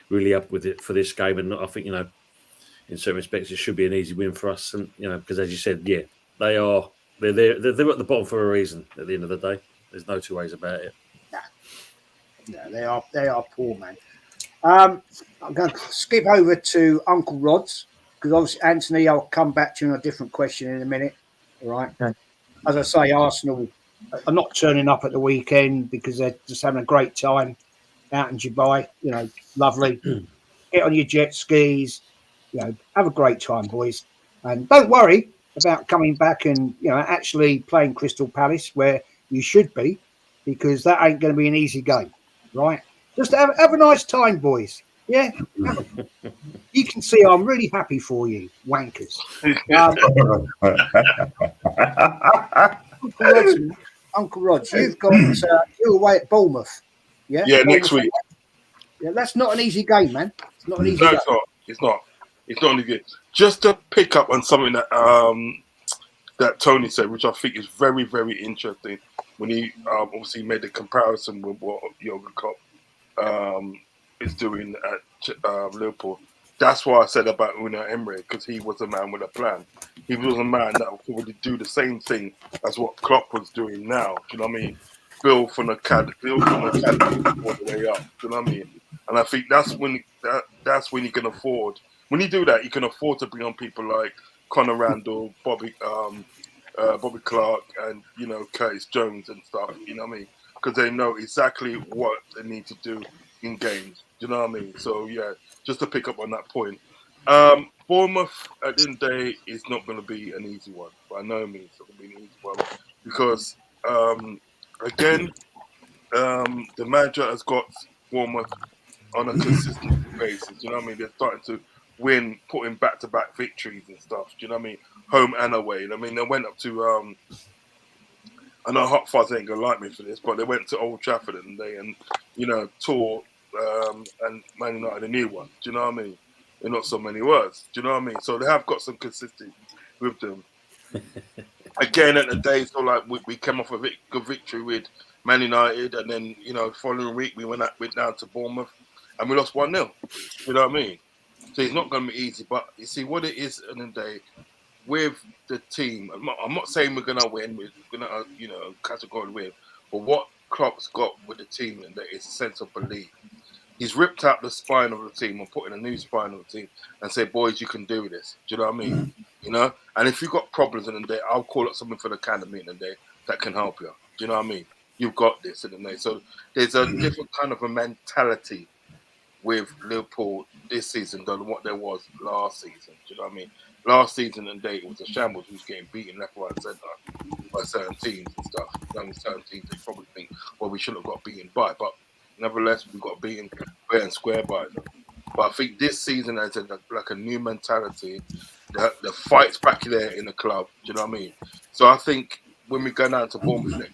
really up with it for this game, and I think in certain respects, it should be an easy win for us. And because as you said, yeah, they're at the bottom for a reason. At the end of the day, there's no two ways about it. Yeah, they are poor, man. I'm going to skip over to Uncle Rod's because obviously, Anthony, I'll come back to you on a different question in a minute. All right. Okay. As I say, Arsenal are not turning up at the weekend because they're just having a great time out in Dubai. Lovely. Get on your jet skis. Have a great time, boys. And don't worry about coming back and actually playing Crystal Palace where you should be, because that ain't going to be an easy game, right? Just have a nice time, boys. Yeah, you can see I'm really happy for you, wankers. Uncle Rod, you've got you're away at Bournemouth. Yeah, next week. Yeah, that's not an easy game, man. It's not an easy game. It's not. It's not only good. Just to pick up on something that that Tony said, which I think is very, very interesting, when he obviously made the comparison with what Jurgen Klopp is doing at Liverpool. That's why I said about Unai Emery, because he was a man with a plan. He was a man that would probably do the same thing as what Klopp was doing now. Do you know what I mean? Build from the academy all the way up. Do you know what I mean? And I think that's when you can afford. When you do that, you can afford to bring on people like Conor Randall, Bobby Clark, and Curtis Jones and stuff. You know what I mean? Because they know exactly what they need to do in games. Do you know what I mean? So yeah, just to pick up on that point, Bournemouth at the end of the day is not going to be an easy one. By no means, it's not going to be an easy one because again, the manager has got Bournemouth on a consistent basis. You know what I mean? They're starting to win, putting back-to-back victories and stuff. Do you know what I mean? Home and away. I mean, they went up to I know Hot Fuzz ain't gonna like me for this, but they went to Old Trafford and tore and Man United a new one. Do you know what I mean? In not so many words. Do you know what I mean? So they have got some consistency with them. Again, at the day, so like we came off a good victory with Man United, and then following week we went down to Bournemouth and we lost 1-0. You know what I mean? So it's not going to be easy, but you see what it is at the end of the day with the team. I'm not saying we're going to win. We're going to categorically win. But what Klopp's got with the team and there is a sense of belief. He's ripped out the spine of the team and put in a new spine of the team and say, boys, you can do this. Do you know what I mean? And if you've got problems in the day, I'll call up something for the academy in the day that can help you. Do you know what I mean? You've got this in the day. So there's a different kind of a mentality with Liverpool this season than what there was last season. Do you know what I mean? Last season and day, it was a shambles. We was getting beaten left, right, and centre by certain teams and stuff. Certain teams they probably think, well, we shouldn't have got beaten by, but nevertheless, we got beaten fair and square by them. But I think this season there's like a new mentality. The fight's back there in the club. Do you know what I mean? So I think when we go down to Bournemouth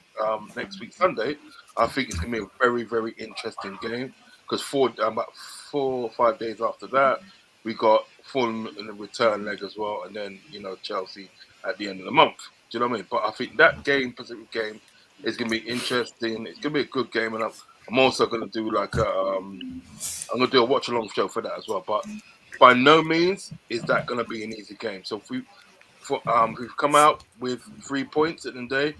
next week Sunday, I think it's going to be a very, very interesting game. Because about 4 or 5 days after that, we got Fulham in the return leg as well, and then Chelsea at the end of the month. Do you know what I mean? But I think that Pacific game is going to be interesting. It's going to be a good game, and I'm also going to do I'm going to do a watch along show for that as well. But by no means is that going to be an easy game. So if we've come out with 3 points at the end of the day,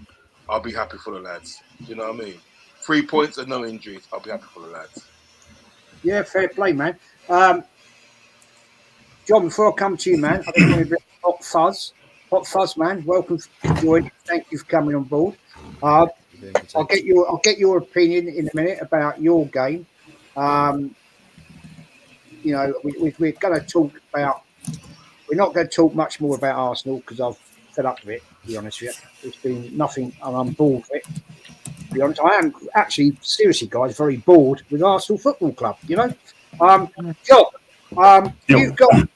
I'll be happy for the lads. Do you know what I mean? 3 points and no injuries, I'll be happy for the lads. Yeah, fair play, man. John, before I come to you, man, I just want to bring Hot Fuzz, man. Welcome to join. Thank you for coming on board. I'll get your opinion in a minute about your game. We're going to talk about. We're not going to talk much more about Arsenal because I've fed up with it. To be honest with you, it's been nothing, and I'm bored with it. To be honest, I am actually seriously, guys, very bored with Arsenal Football Club. John, you've got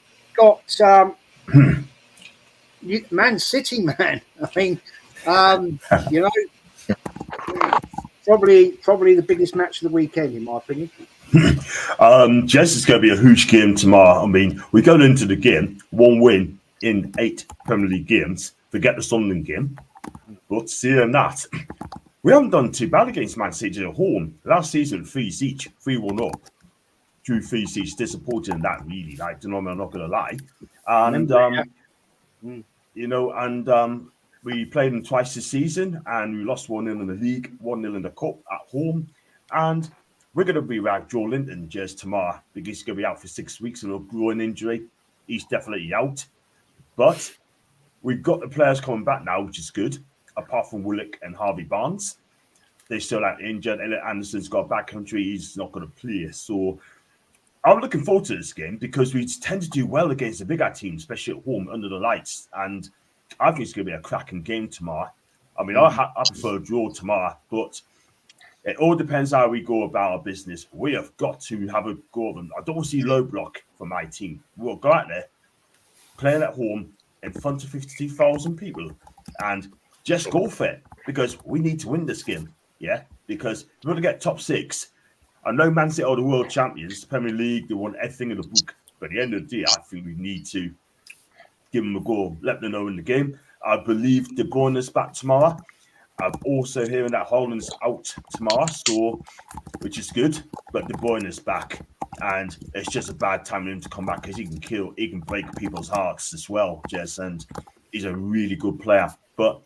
Man City, man. I mean, Probably the biggest match of the weekend, in my opinion. Jess, is going to be a huge game tomorrow. I mean, we're going into the game, 1 win in 8 Premier League games. Forget the Sunderland game. But seeing that, we haven't done too bad against Man City at home. Last season, 3 each, 3-1 up. Drew 3 each, disappointing in that, really. Like, I'm not going to lie. And, we played them twice this season, and we lost 1-0 in the league, 1-0 in the cup at home. And we're going to be without Joe Linton just tomorrow because he's going to be out for 6 weeks with a groin injury. He's definitely out. But we've got the players coming back now, which is good, apart from Willock and Harvey Barnes. They're still out injured. Elliot Anderson's got back country. He's not going to play. So I'm looking forward to this game because we tend to do well against the bigger teams, especially at home under the lights. And I think it's going to be a cracking game tomorrow. I mean, I prefer a draw tomorrow, but it all depends how we go about our business. We have got to have a go of them. I don't see low block for my team. We'll go out there, playing at home in front of 52,000 people, and just go for it because we need to win this game. Yeah, because we're going to get top 6. I know Man City are the world champions, Premier League, they won everything in the book. But at the end of the day, I think we need to give them a go, let them know in the game. I believe De Bruyne is back tomorrow. I'm also hearing that Holland's out tomorrow, which is good. But De Bruyne is back, and it's just a bad time for him to come back because he can break people's hearts as well, Jez, and he's a really good player. But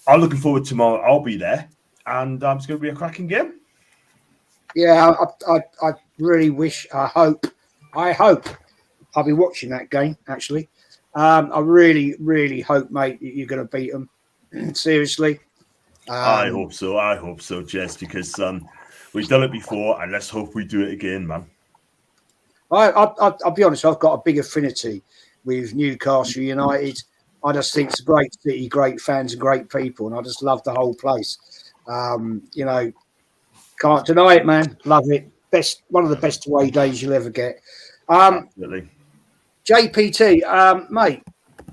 I'm looking forward to tomorrow. I'll be there, and it's going to be a cracking game. Yeah, I really wish, I hope I'll be watching that game, actually. I really, really hope, mate, that you're going to beat them. Seriously. I hope so, Jez, because we've done it before, and let's hope we do it again, man. I'll be honest, I've got a big affinity with Newcastle United. I just think it's a great city, great fans and great people, and I just love the whole place. Can't deny it, man. Love it. One of the best away days you'll ever get. Absolutely. JPT, mate,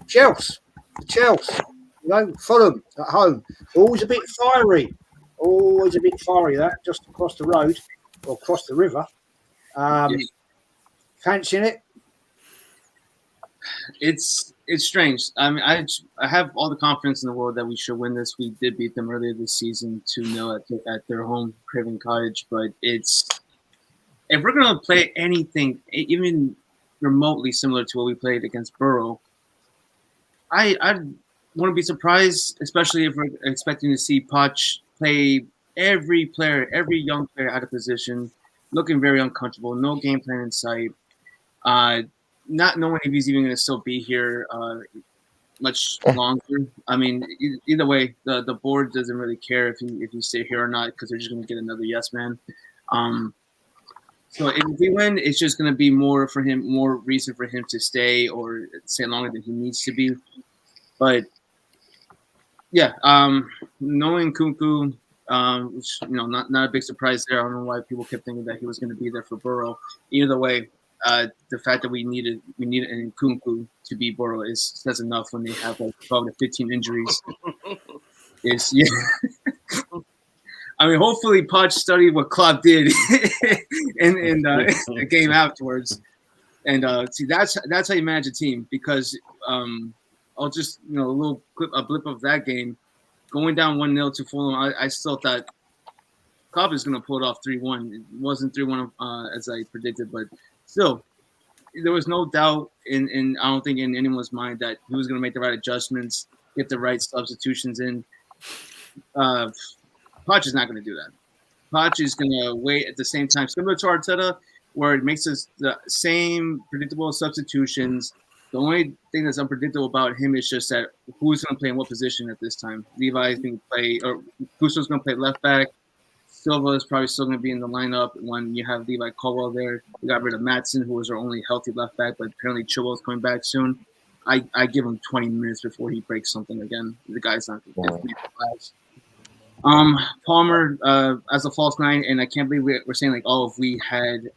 Chelsea, Fulham at home. Always a bit fiery. That just across the road or across the river. Fancying it? It's strange. I mean, I have all the confidence in the world that we should win this. We did beat them earlier this season 2-0 at their home, Craven Cottage. But if we're gonna play anything, even remotely similar to what we played against Borough, I wouldn't be surprised, especially if we're expecting to see Poch play every young player out of position, looking very uncomfortable, no game plan in sight, not knowing if he's even going to still be here much longer. I mean, either way, the board doesn't really care if you stay here or not because they're just going to get another yes man. So if we win, it's just going to be more reason for him to stay or stay longer than he needs to be. But yeah, knowing Kunku, which not a big surprise there. I don't know why people kept thinking that he was going to be there for Borough. Either way, the fact that we needed an Kunku to beat Borough says enough when they have like 12 to 15 injuries. I mean, hopefully Poch studied what Klopp did in the game afterwards, and see that's how you manage a team. Because I'll just a blip of that game, going down 1-0 to Fulham. I still thought Klopp is going to pull it off 3-1. It wasn't 3-1 as I predicted, but still, there was no doubt in I don't think in anyone's mind that he was going to make the right adjustments, get the right substitutions in. Poch is not going to do that. Poch is going to wait at the same time, similar to Arteta, where it makes us the same predictable substitutions. The only thing that's unpredictable about him is just that who's going to play in what position at this time. Levi is going to play, or Gusto's going to play left back. Silva is probably still going to be in the lineup when you have Levi Colwell there. We got rid of Maatsen, who was our only healthy left back, but apparently Chilwell's coming back soon. I give him 20 minutes before he breaks something again. The guy's not going to get flags. Palmer as a false 9, and I can't believe we're saying like, oh, if we had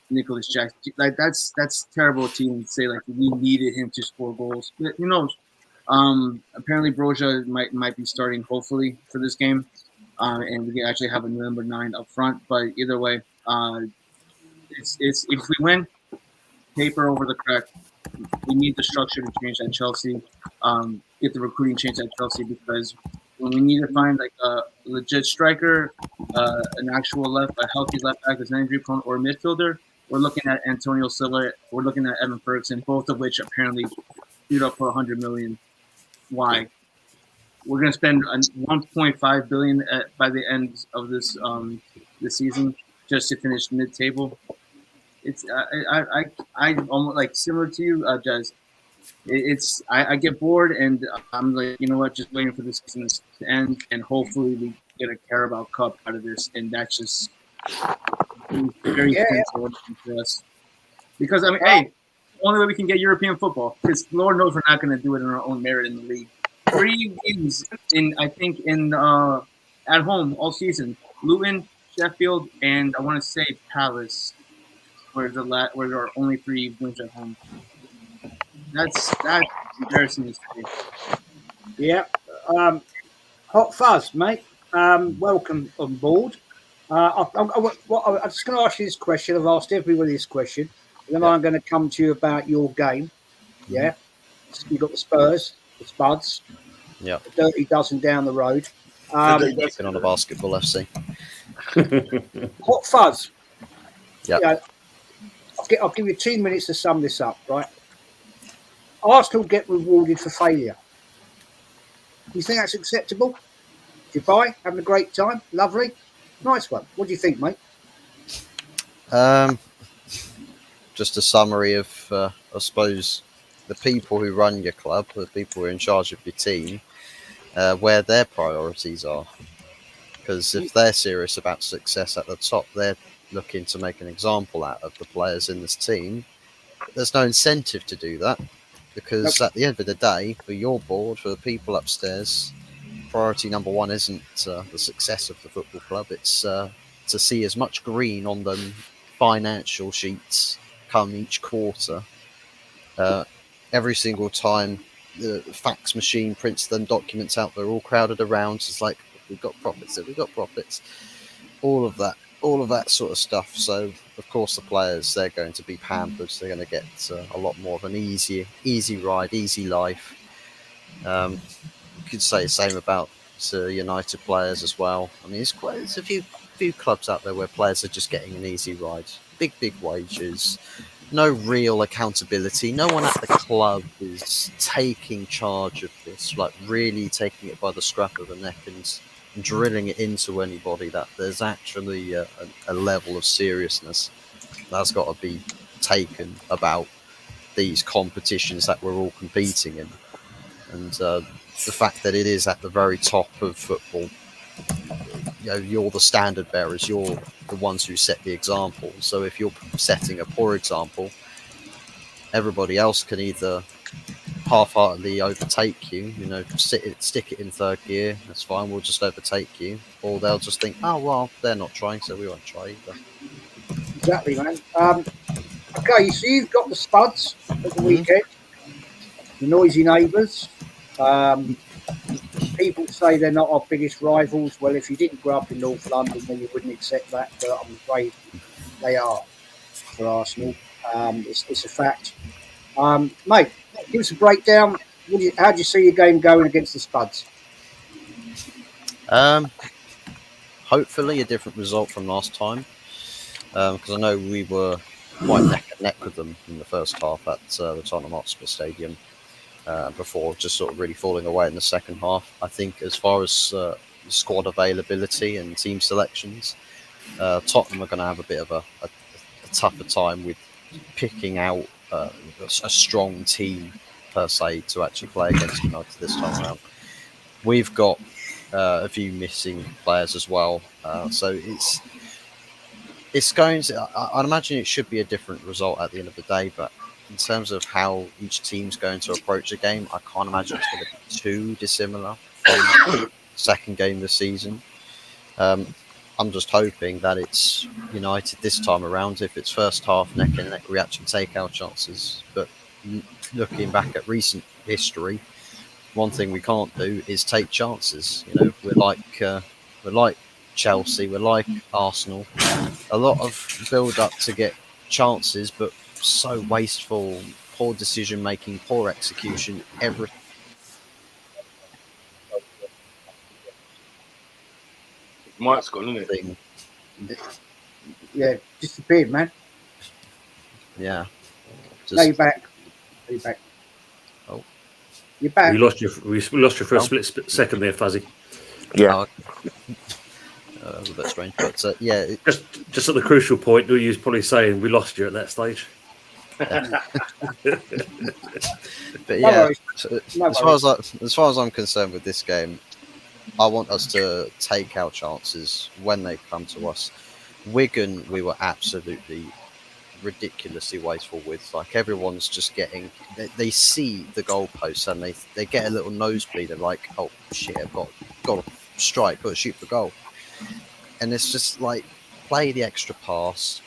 Nicholas Jackson, like that's terrible to say like we needed him to score goals. But who knows? Apparently Broja might be starting hopefully for this game. and we can actually have a number 9 up front. But either way, it's if we win, paper over the crack. We need the structure to change at Chelsea. Get the recruiting change at Chelsea, because when we need to find like a legit striker, an actual a healthy left back that's injury prone, or midfielder, we're looking at Antonio Silva. We're looking at Evan Ferguson, both of which apparently shoot up for 100 million. Why? We're going to spend 1.5 billion by the end of this season just to finish mid-table. It's I almost like similar to you, Jez. It's I get bored and I'm like, you know what, just waiting for this season to end, and hopefully we get a Carabao Cup out of this, and that's just very painful for us. Because I mean, hey, the only way we can get European football, because Lord knows we're not going to do it in our own merit in the league. 3 games in at home all season: Luton, Sheffield, and I want to say Palace. Where our only 3 wins at home. That's embarrassing to say. Yeah. Hot Fuzz, mate. Welcome on board. I'm just going to ask you this question. I've asked everybody this question. And then I'm going to come to you about your game. Yeah. You've got the Spurs, the Spuds. Yeah. The Dirty Dozen down the road. Been on a basketball FC. Hot Fuzz. Yeah. I'll give you 2 minutes to sum this up, right? Arsenal get rewarded for failure. Do you think that's acceptable? Dubai, having a great time, lovely, nice one. What do you think, mate? Just a summary of, I suppose, the people who run your club, the people who are in charge of your team, where their priorities are. Because if they're serious about success at the top, they're looking to make an example out of the players in this team. There's no incentive to do that, because at the end of the day, for your board, for the people upstairs, priority number 1 isn't the success of the football club. It's to see as much green on them financial sheets come each quarter. Every single time the fax machine prints them documents out, they're all crowded around. It's like, we've got profits, all of that sort of stuff. So of course the players, they're going to be pampered. They're going to get a lot more of an easy ride, easy life. You could say the same about United players as well. I mean, there's a few clubs out there where players are just getting an easy ride, big wages, no real accountability. No one at the club is taking charge of this, like really taking it by the scruff of the neck and drilling it into anybody, that there's actually a level of seriousness that's got to be taken about these competitions that we're all competing in. And the fact that it is at the very top of football, you're the standard bearers, you're the ones who set the example. So if you're setting a poor example, everybody else can either half-heartedly overtake you, stick it in third gear, that's fine, we'll just overtake you, or they'll just think, oh well, they're not trying, so we won't try either. Exactly, man. Okay, so you've got the Spuds at the weekend, the noisy neighbours. People say they're not our biggest rivals. Well, if you didn't grow up in North London, then you wouldn't accept that, but I'm afraid they are for Arsenal. It's a fact. Mate, give us a breakdown. How do you see your game going against the Spuds? Hopefully a different result from last time, because I know we were quite neck and neck with them in the first half at the Tottenham Hotspur Stadium, before just sort of really falling away in the second half. I think as far as squad availability and team selections, Tottenham are going to have a bit of a tougher time with picking out a strong team per se to actually play against United this time around. We've got a few missing players as well, so it's going to, I'd imagine it should be a different result at the end of the day, but in terms of how each team's going to approach the game, I can't imagine it's going to be too dissimilar from the second game this season. I'm just hoping that it's United this time around. If it's first half neck and neck, we actually take our chances. But looking back at recent history, one thing we can't do is take chances. We're like we're like Chelsea, we're like Arsenal. A lot of build up to get chances, but so wasteful, poor decision making, poor execution, everything. Mike's gone, isn't it? Yeah, disappeared, man. Yeah. Now you're back. You're back. Oh, you're back. We lost you for a split second there, Fuzzy. Yeah. That was a bit strange, but yeah. Just at the crucial point, you was probably saying we lost you at that stage. But yeah, as far as I'm concerned with this game, I want us to take our chances when they come to us. Wigan, we were absolutely ridiculously wasteful with. Like, everyone's just getting, they see the goalposts and they get a little nosebleed. They're like, oh shit, I've got to strike, got to shoot for goal. And it's just like, play the extra pass,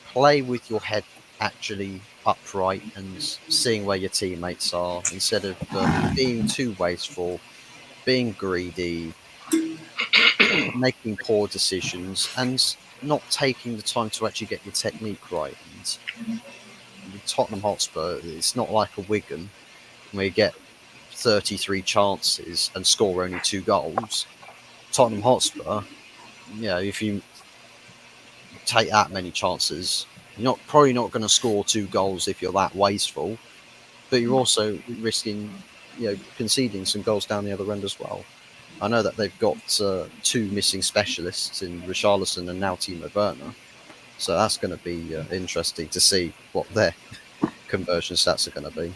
play with your head actually upright and seeing where your teammates are, instead of being too wasteful, being greedy, making poor decisions, and not taking the time to actually get your technique right. And with Tottenham Hotspur, it's not like a Wigan where you get 33 chances and score only 2 goals. Tottenham Hotspur, if you take that many chances, you're probably not going to score 2 goals if you're that wasteful, but you're also risking, conceding some goals down the other end as well. I know that they've got 2 missing specialists in Richarlison and now Timo Werner, so that's going to be interesting to see what their conversion stats are going to be.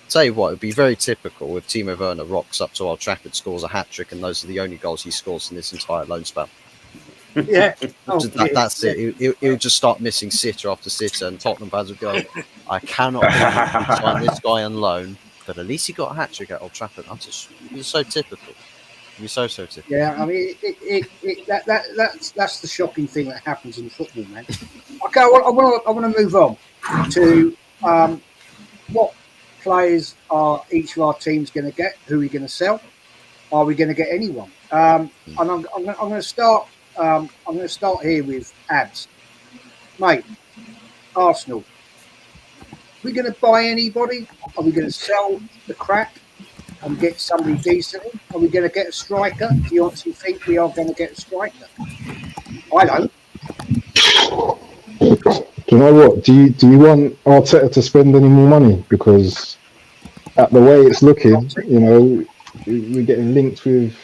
Tell you what, it would be very typical if Timo Werner rocks up to Old Trafford, scores a hat-trick, and those are the only goals he scores in this entire loan spell. Yeah. That's it. He'll just start missing sitter after sitter, and Tottenham fans will go, I cannot believe we signed this guy on loan, but at least he got a hat-trick at Old Trafford. It's so typical. You're so typical. Yeah, I mean, that's the shocking thing that happens in football, man. Okay, I want to move on to what players are each of our teams going to get? Who are we going to sell? Are we going to get anyone? And I'm going to start. I'm going to start here with Abs, mate. Arsenal. Are we going to buy anybody? Are we going to sell the crap and get somebody decent? Are we going to get a striker? Do you honestly think we are going to get a striker? I don't. Do you know what? Do you want Arteta to spend any more money? Because at the way it's looking, we're getting linked with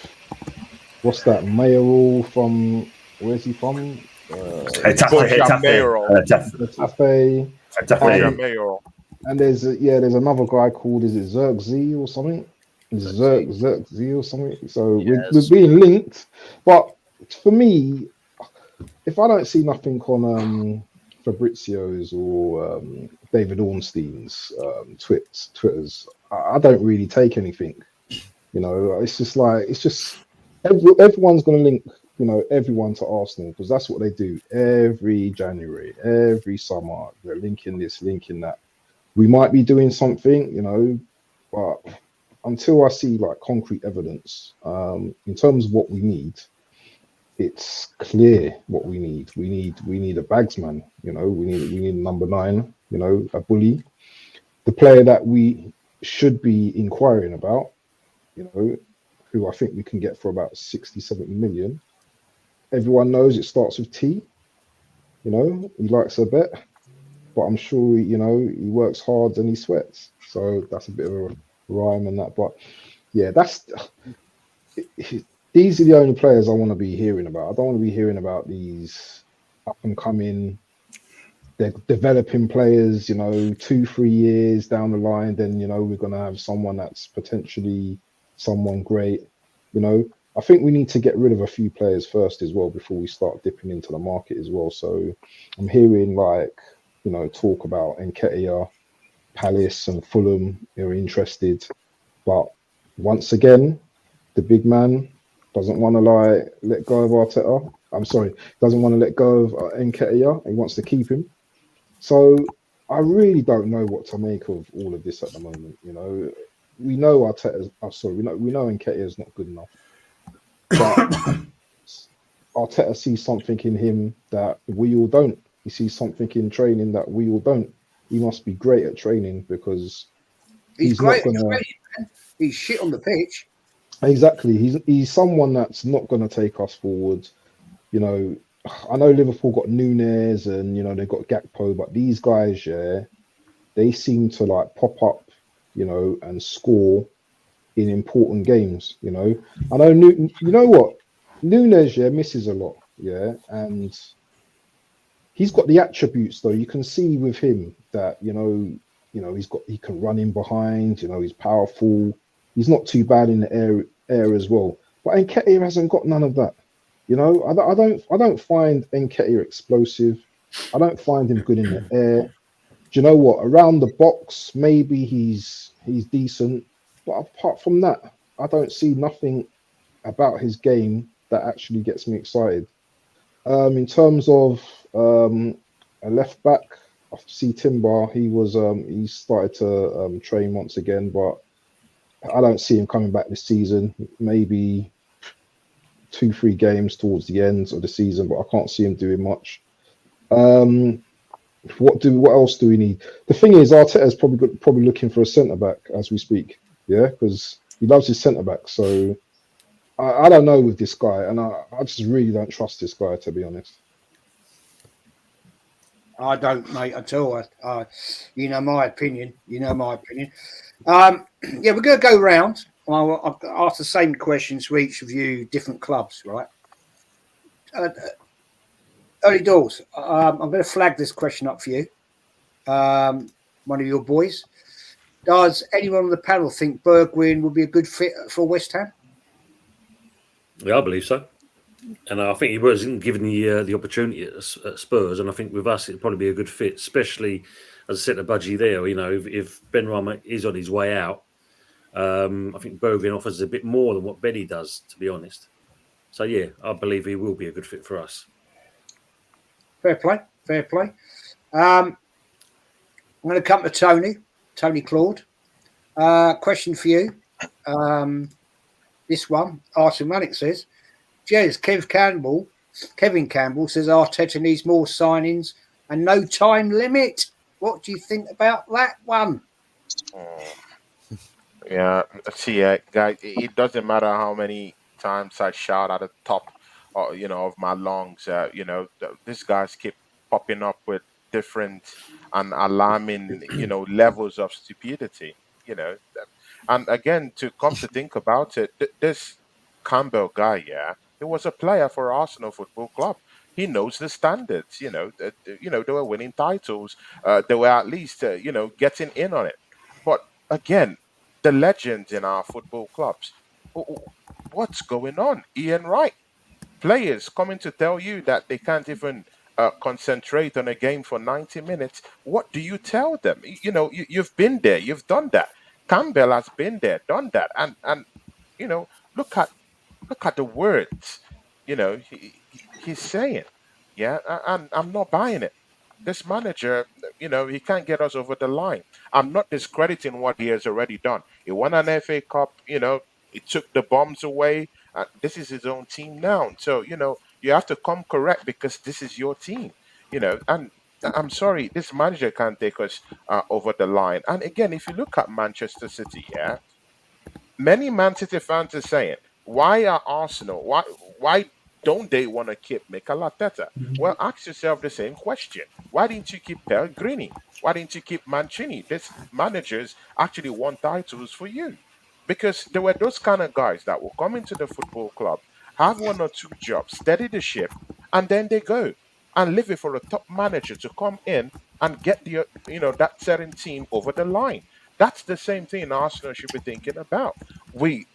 what's that? Mayoral from, where's he from? Getafe. And there's another guy called, is it Xerxes or something? Xerxes or something. So we're being linked. But for me, if I don't see nothing on Fabrizio's or David Ornstein's Twitters, I don't really take anything. It's just everyone's going to link, everyone to Arsenal, because that's what they do every January, every summer. They're linking this, linking that. We might be doing something, but until I see like concrete evidence, in terms of what we need, it's clear what we need. We need a bagsman, we need number 9, a bully. The player that we should be inquiring about, who I think we can get for about 60, 70 million. Everyone knows it starts with T. He likes a bet, but I'm sure he works hard and he sweats. So that's a bit of a rhyme and that. But yeah, these are the only players I want to be hearing about. I don't want to be hearing about these up and coming, they're developing players, 2-3 years down the line, then we're gonna have someone that's potentially someone great. I think we need to get rid of a few players first as well before we start dipping into the market as well. So I'm hearing talk about Nketiah, Palace and Fulham are interested, but once again, the big man doesn't want to let go of Arteta. Doesn't want to let go of Nketiah. He wants to keep him. So I really don't know what to make of all of this at the moment. We know Arteta's. We know Nketiah is not good enough. But Arteta sees something in him that we all don't. He sees something in training that we all don't. He must be great at training because he's great not at gonna. training, man. He's shit on the pitch. Exactly. He's someone that's not gonna take us forward. You know, I know Liverpool got Nunes and they've got Gakpo, but these guys, yeah, they seem to like pop up, and score in important games. I know. You know what? Nunes, yeah, misses a lot, yeah, and he's got the attributes though. You can see with him that he can run in behind. He's powerful. He's not too bad in the air as well. But Nketiah hasn't got none of that. I don't find Nketiah explosive. I don't find him good in the air. Do you know what? Around the box, maybe he's decent, but apart from that, I don't see nothing about his game that actually gets me excited. In terms of a left back, I see Timber. He started to train once again, but I don't see him coming back this season. Maybe 2-3 games towards the end of the season, but I can't see him doing much. What else do we need? The thing is, Arteta's probably looking for a centre back as we speak. Yeah, because he loves his centre back. So I don't know with this guy, and I just really don't trust this guy, to be honest. I don't, mate, at all. You know my opinion. Yeah, we're going to go round. I'll ask the same questions for each of you, different clubs, right? Early doors. I'm going to flag this question up for you. One of your boys. Does anyone on the panel think Bergwijn would be a good fit for West Ham? Yeah, I believe so. And I think he wasn't given the opportunity at Spurs, and I think with us it'd probably be a good fit, especially as I said to Budgie there. If Ben Rama is on his way out, I think Bergwijn offers a bit more than what Benny does, to be honest. So yeah, I believe he will be a good fit for us. Fair play. I'm going to come to Tonyclaude. Question for you. This one, Arsenal Manic says, Jez, Kevin Campbell says Arteta needs more signings and no time limit. What do you think about that one? Yeah, see, guys, it doesn't matter how many times I shout at the top, of my lungs. These guys keep popping up with different and alarming, levels of stupidity. And again, to come to think about it, this Campbell guy, yeah, he was a player for Arsenal Football Club. He knows the standards. They were winning titles. They were at least, getting in on it. But again, the legends in our football clubs. What's going on? Ian Wright, players coming to tell you that they can't even concentrate on a game for 90 minutes. What do you tell them? You've been there, you've done that. Campbell has been there, done that, and you know, look at the words. He's saying, yeah, and I'm not buying it. This manager, he can't get us over the line. I'm not discrediting what he has already done. He won an FA Cup, he took the bombs away. This is his own team now. So, you have to come correct because this is your team, and I'm sorry, this manager can't take us over the line. And again, if you look at Manchester City, yeah, many Man City fans are saying, why are Arsenal, why don't they want to keep Mikel Arteta? Well, ask yourself the same question. Why didn't you keep Pellegrini? Why didn't you keep Mancini? These managers actually won titles for you. Because there were those kind of guys that will come into the football club, have one or two jobs, steady the ship, and then they go and leave it for a top manager to come in and get that certain team over the line. That's the same thing Arsenal should be thinking about. We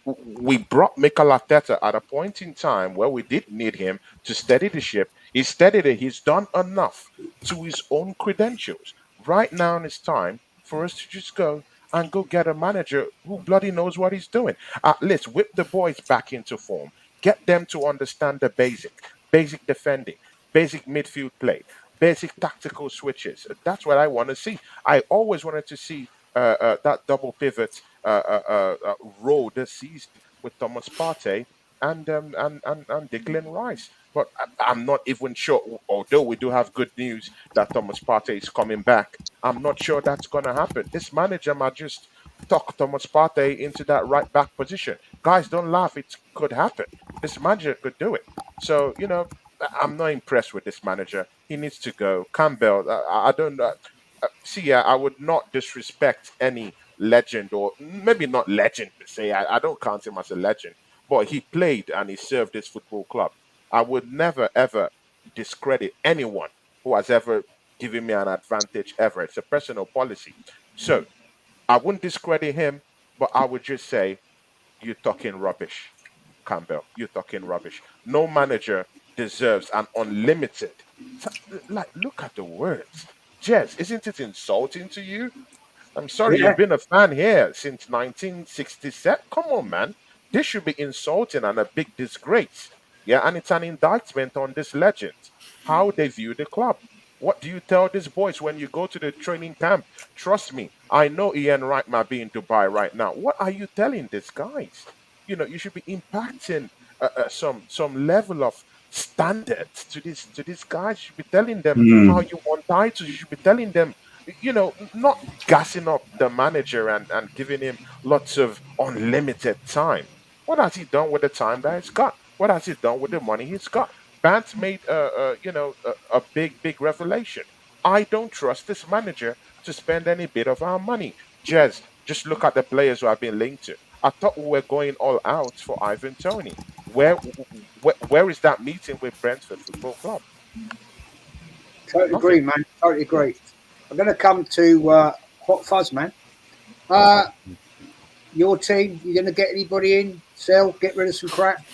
brought Mikel Arteta at a point in time where we did need him to steady the ship. He steadied it. He's done enough to his own credentials. Right now it's time for us to just go get a manager who bloody knows what he's doing. Let's whip the boys back into form. Get them to understand the basic defending, basic midfield play, basic tactical switches. That's what I want to see. I always wanted to see that double pivot role this season with Thomas Partey and Declan Rice. But I'm not even sure, although we do have good news that Thomas Partey is coming back, I'm not sure that's going to happen. This manager might just tuck Thomas Partey into that right back position. Guys, don't laugh. It could happen. This manager could do it. So, I'm not impressed with this manager. He needs to go. Campbell, I don't know. See, I would not disrespect any legend, or maybe not legend per se. I don't count him as a legend, but he played and he served his football club. I would never ever discredit anyone who has ever given me an advantage ever. It's a personal policy. So I wouldn't discredit him, but I would just say, you're talking rubbish, Campbell. You're talking rubbish. No manager deserves an unlimited. Like, look at the words. Jez, isn't it insulting to you? I'm sorry, Yeah. you've been a fan here since 1967. Come on, man. This should be insulting and a big disgrace. Yeah, and it's an indictment on these legends, how they view the club. What do you tell these boys when you go to the training camp? Trust me, I know Ian Wright might be in Dubai right now. What are you telling these guys? You should be impacting some level of standards to these guys. You should be telling them how you want titles. You should be telling them, not gassing up the manager and giving him lots of unlimited time. What has he done with the time that he's got? What has he done with the money he's got? Bant made a big revelation. I don't trust this manager to spend any bit of our money. Jez, just look at the players who have been linked to. I thought we were going all out for Ivan Tony. Where is that meeting with Brentford Football Club? Totally agree, man. Totally agree. I'm going to come to Hot Fuzz, man. Your team, you going to get anybody in, sell, get rid of some crap?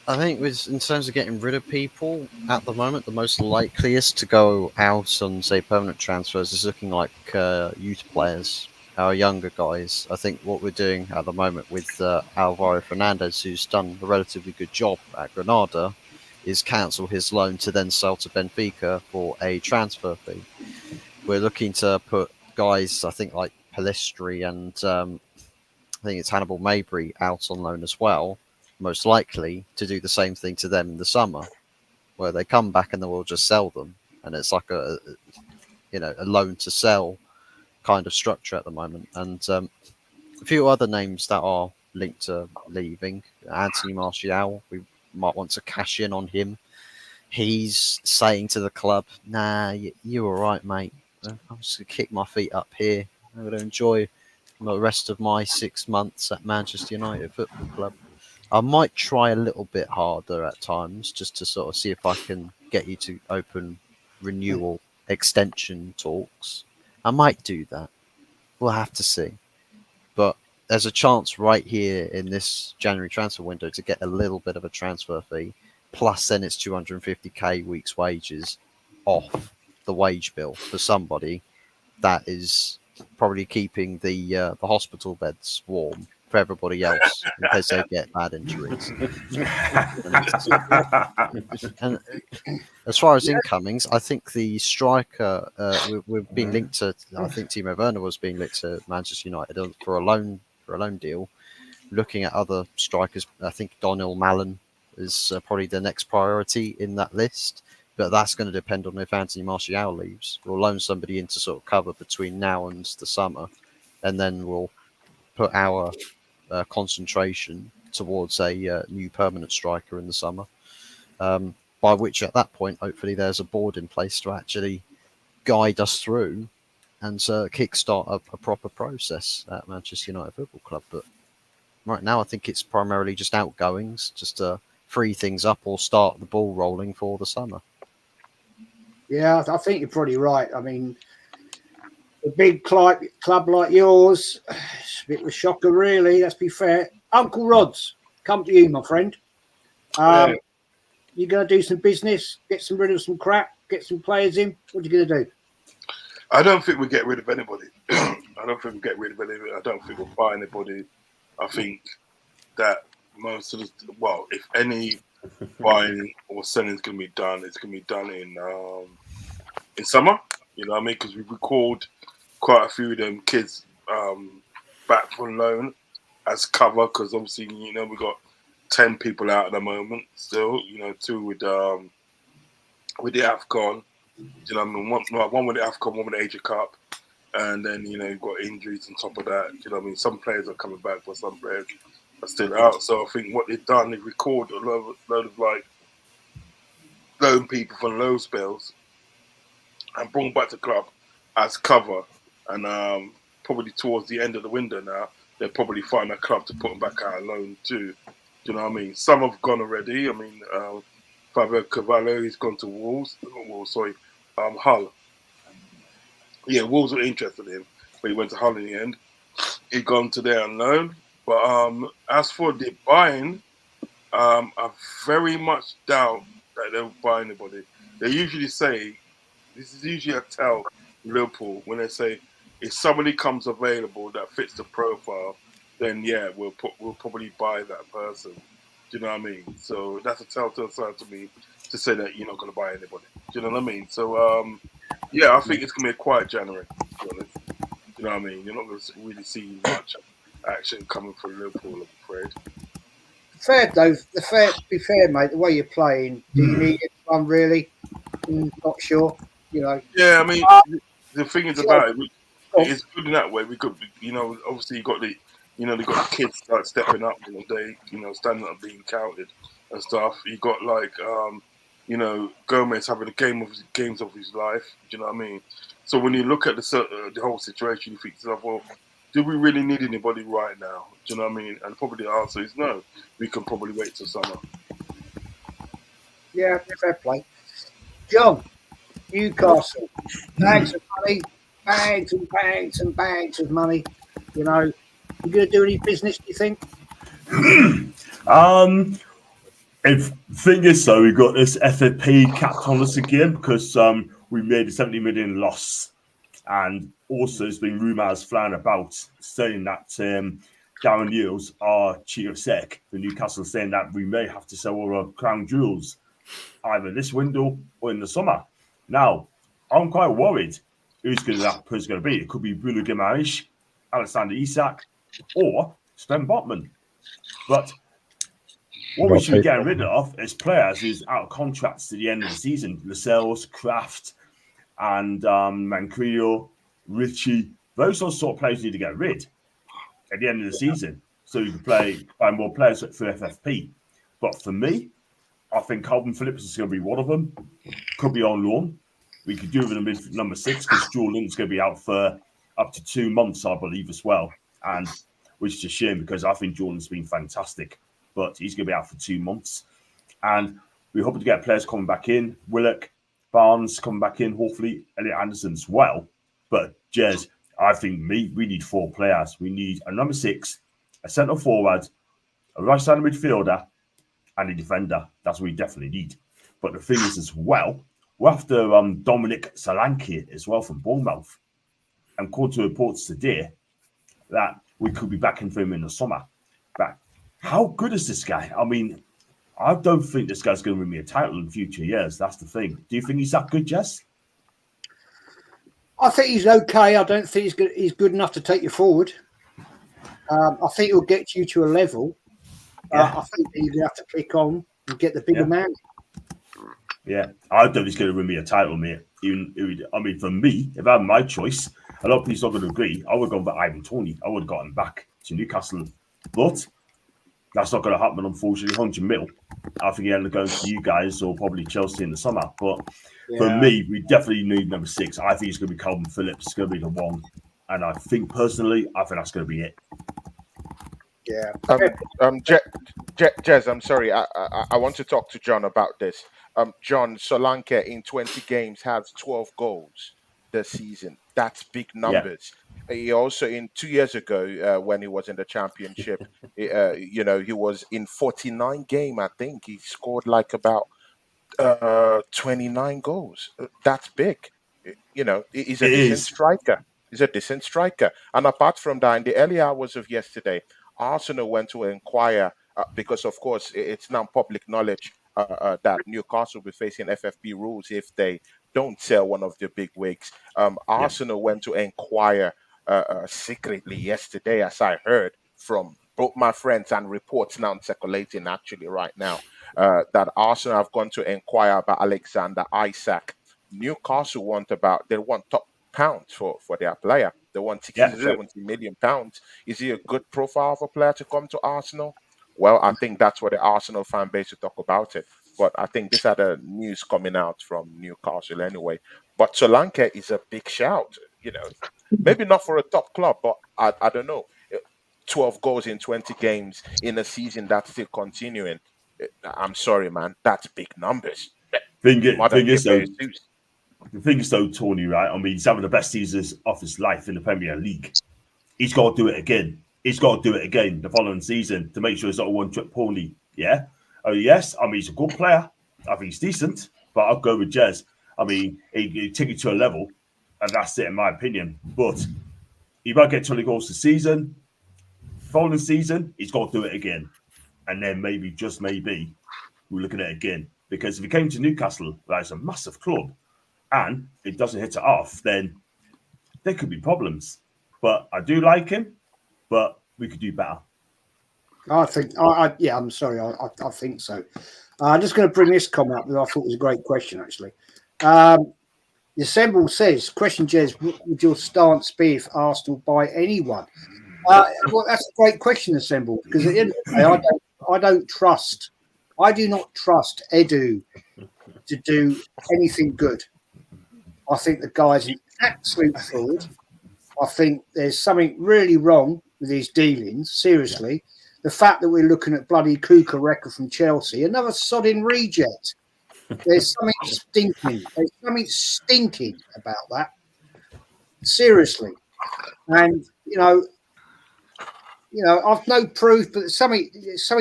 I think in terms of getting rid of people, at the moment, the most likeliest to go out on, say, permanent transfers is looking like youth players, our younger guys. I think what we're doing at the moment with Alvaro Fernandez, who's done a relatively good job at Granada, is cancel his loan to then sell to Benfica for a transfer fee. We're looking to put guys, I think, like Pelistri and I think it's Hannibal Mabry out on loan as well, most likely to do the same thing to them in the summer, where they come back and then we'll just sell them. And it's like a loan to sell kind of structure at the moment. And a few other names that are linked to leaving. Anthony Martial, we might want to cash in on him. He's saying to the club, nah, you're all right, mate. I'm just going to kick my feet up here. I'm going to enjoy the rest of my 6 months at Manchester United Football Club. I might try a little bit harder at times just to sort of see if I can get you to open renewal extension talks. I might do that. We'll have to see. But there's a chance right here in this January transfer window to get a little bit of a transfer fee. Plus, then it's 250k week's wages off the wage bill for somebody that is probably keeping the hospital beds warm for everybody else in case they get bad injuries. And as far as incomings, I think the striker we've been linked to. I think Timo Werner was being linked to Manchester United for a loan deal. Looking at other strikers, I think Donnell Mallon is probably the next priority in that list. But that's going to depend on if Anthony Martial leaves. We'll loan somebody in to sort of cover between now and the summer, and then we'll put our concentration towards a new permanent striker in the summer. By which, at that point, hopefully there's a board in place to actually guide us through and kickstart a proper process at Manchester United Football Club. But right now, I think it's primarily just outgoings, just to free things up or start the ball rolling for the summer. Yeah, I think you're probably right. I mean, a big club like yours, it's a bit of a shocker, really. Let's be fair. Uncle Rods, come to you, my friend. You're going to do some business, get rid of some crap, get some players in. What are you going to do? I don't think we get rid of anybody. I don't think we'll buy anybody. I think that most of if any buying or selling is going to be done, it's going to be done in summer. You know what I mean? Because we recalled quite a few of them kids back from loan as cover. Because obviously, we got 10 people out at the moment still, 2 with the AFCON, you know what I mean? One with the AFCON, one with the Asia Cup, and then, you've got injuries on top of that, you know what I mean? Some players are coming back, but some players are still out. So I think what they've done is record a load of like loan people for low spells and bring back the club as cover, and probably towards the end of the window now, they'll probably find a club to put them back out on loan too. Do you know what I mean? Some have gone already. I mean, Fabio Cavallo, he's gone to Wolves. Not Wolves, sorry, Hull. Yeah, Wolves were interested in him, but he went to Hull in the end. He'd gone to there on loan. But as for the buying, I very much doubt that they'll buy anybody. They usually say, this is usually a tell Liverpool when they say if somebody comes available that fits the profile, then yeah, we'll probably buy that person. Do you know what I mean? So that's a telltale sign to me to say that you're not going to buy anybody. Do you know what I mean? So yeah, I think it's going to be a quiet January. To be honest. Do you know what I mean? You're not going to really see much action coming from Liverpool, I'm afraid. Fair, though. Be fair, mate. The way you're playing, do you need anyone really? Not sure. Yeah, I mean, the thing is about it, it's good in that way. We could, obviously you got the kids start stepping up, they, standing up, being counted and stuff. You got like, Gomez having the games of his life. Do you know what I mean? So when you look at the whole situation, you think to yourself, well, do we really need anybody right now? Do you know what I mean? And probably the answer is no. We can probably wait till summer. Yeah, fair play. John, Newcastle, bags of money, bags and bags and bags of money. You going to do any business, do you think? If thing is, so we got this FFP capped on us again because we made a 70 million loss, and also there's been rumours flying about saying that Darren Eales, our chief exec for Newcastle, saying that we may have to sell all our crown jewels either this window or in the summer. Now, I'm quite worried who's that person going to be. It could be Bruno Guimaraes, Alexander Isak, or Sven Botman. But what we should be getting rid of is players who's out of contracts to the end of the season. Lascelles, Kraft, and Manquillo, Ritchie. Those are the sort of players you need to get rid at the end of the season so you can buy more players for FFP. But for me, I think Calvin Phillips is going to be one of them. Could be on loan. We could do with him at number 6 because Jordan's going to be out for up to 2 months, I believe, as well. And which is a shame because I think Jordan's been fantastic. But he's going to be out for 2 months. And we're hoping to get players coming back in. Willock, Barnes coming back in, hopefully. Elliot Anderson as well. But, Jez, I think we need 4 players. We need a number 6, a centre forward, a right side midfielder, and a defender. That's what we definitely need. But the thing is as well, we're after Dominic Solanke as well from Bournemouth. And according to reports today that we could be back in for him in the summer. But how good is this guy? I mean, I don't think this guy's going to win me a title in future years. That's the thing. Do you think he's that good, Jess? I think he's okay. I don't think he's good enough to take you forward. I think he'll get you to a level. I think you have to click on and get the bigger man. Yeah, I don't think he's going to win me a title, mate. For me, if I had my choice, a lot of people are going to agree. I would have gone for Ivan Toney. I would have got him back to Newcastle. But that's not going to happen, unfortunately. 100 mil. I think he ended up going to you guys or probably Chelsea in the summer. But for me, we definitely need number 6. I think it's going to be Calvin Phillips. It's going to be the one. And I think, personally, that's going to be it. Yeah. Jez, I'm sorry. I want to talk to John about this. John, Solanke in 20 games has 12 goals this season. That's big numbers. Yeah. He also, in 2 years ago, when he was in the championship, he was in 49 games, I think. He scored like about 29 goals. That's big. He's a decent striker. He's a decent striker. And apart from that, in the early hours of yesterday, Arsenal went to inquire because, of course, it's now public knowledge that Newcastle will be facing FFP rules if they don't sell one of their big wigs. Arsenal went to inquire secretly yesterday, as I heard from both my friends, and reports now circulating actually right now that Arsenal have gone to inquire about Alexander Isak. Newcastle want top pounds for their player. They want 60 to 70 million pounds. Is he a good profile of a player to come to Arsenal? Well, I think that's what the Arsenal fan base will talk about it. But I think this other news coming out from Newcastle anyway. But Solanke is a big shout, maybe not for a top club, but I don't know. 12 goals in 20 games in a season that's still continuing. I'm sorry, man. That's big numbers. The thing is, though, Tony, right? I mean, he's having the best seasons of his life in the Premier League. He's got to do it again. He's got to do it again the following season to make sure it's not a one-trick pony. Yeah? Yes, I mean, he's a good player. I think he's decent, but I'll go with Jez. I mean, he take it to a level, and that's it, in my opinion. But he might get 20 goals this season. Following season, he's got to do it again. And then maybe, just maybe, we're looking at it again. Because if he came to Newcastle, that's a massive club, and it doesn't hit it off, then there could be problems. But I do like him, but we could do better. I think, I'm sorry, I think so. I'm just going to bring this comment up that I thought was a great question, actually. The Assemble says, question, Jez, what would your stance be if Arsenal buy anyone? Well, that's a great question, Assemble, because at the end of the day, I do not trust Edu to do anything good. I think the guy's an absolute fraud. I think there's something really wrong with his dealings, seriously. The fact that we're looking at bloody Cucurella from Chelsea, another sodding reject. There's something stinking about that. Seriously. And, I've no proof, but something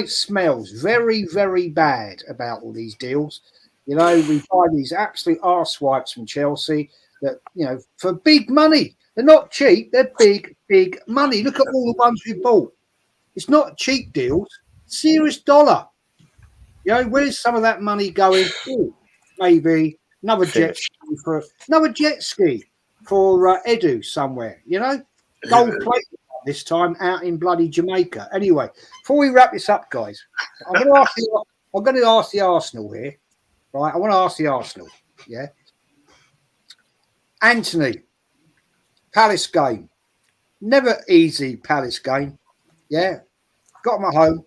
smells very, very bad about all these deals. We buy these absolute arse-wipes from Chelsea that, for big money. They're not cheap. They're big, big money. Look at all the ones we bought. It's not cheap deals. Serious dollar. Where's some of that money going? Ooh, maybe another jet ski for Edu somewhere. Gold plate this time out in bloody Jamaica. Anyway, before we wrap this up, guys, I'm going to ask the Arsenal here. Right, I want to ask the Arsenal. Yeah, Anthony, Palace game, never easy Palace game. Yeah, got them at home.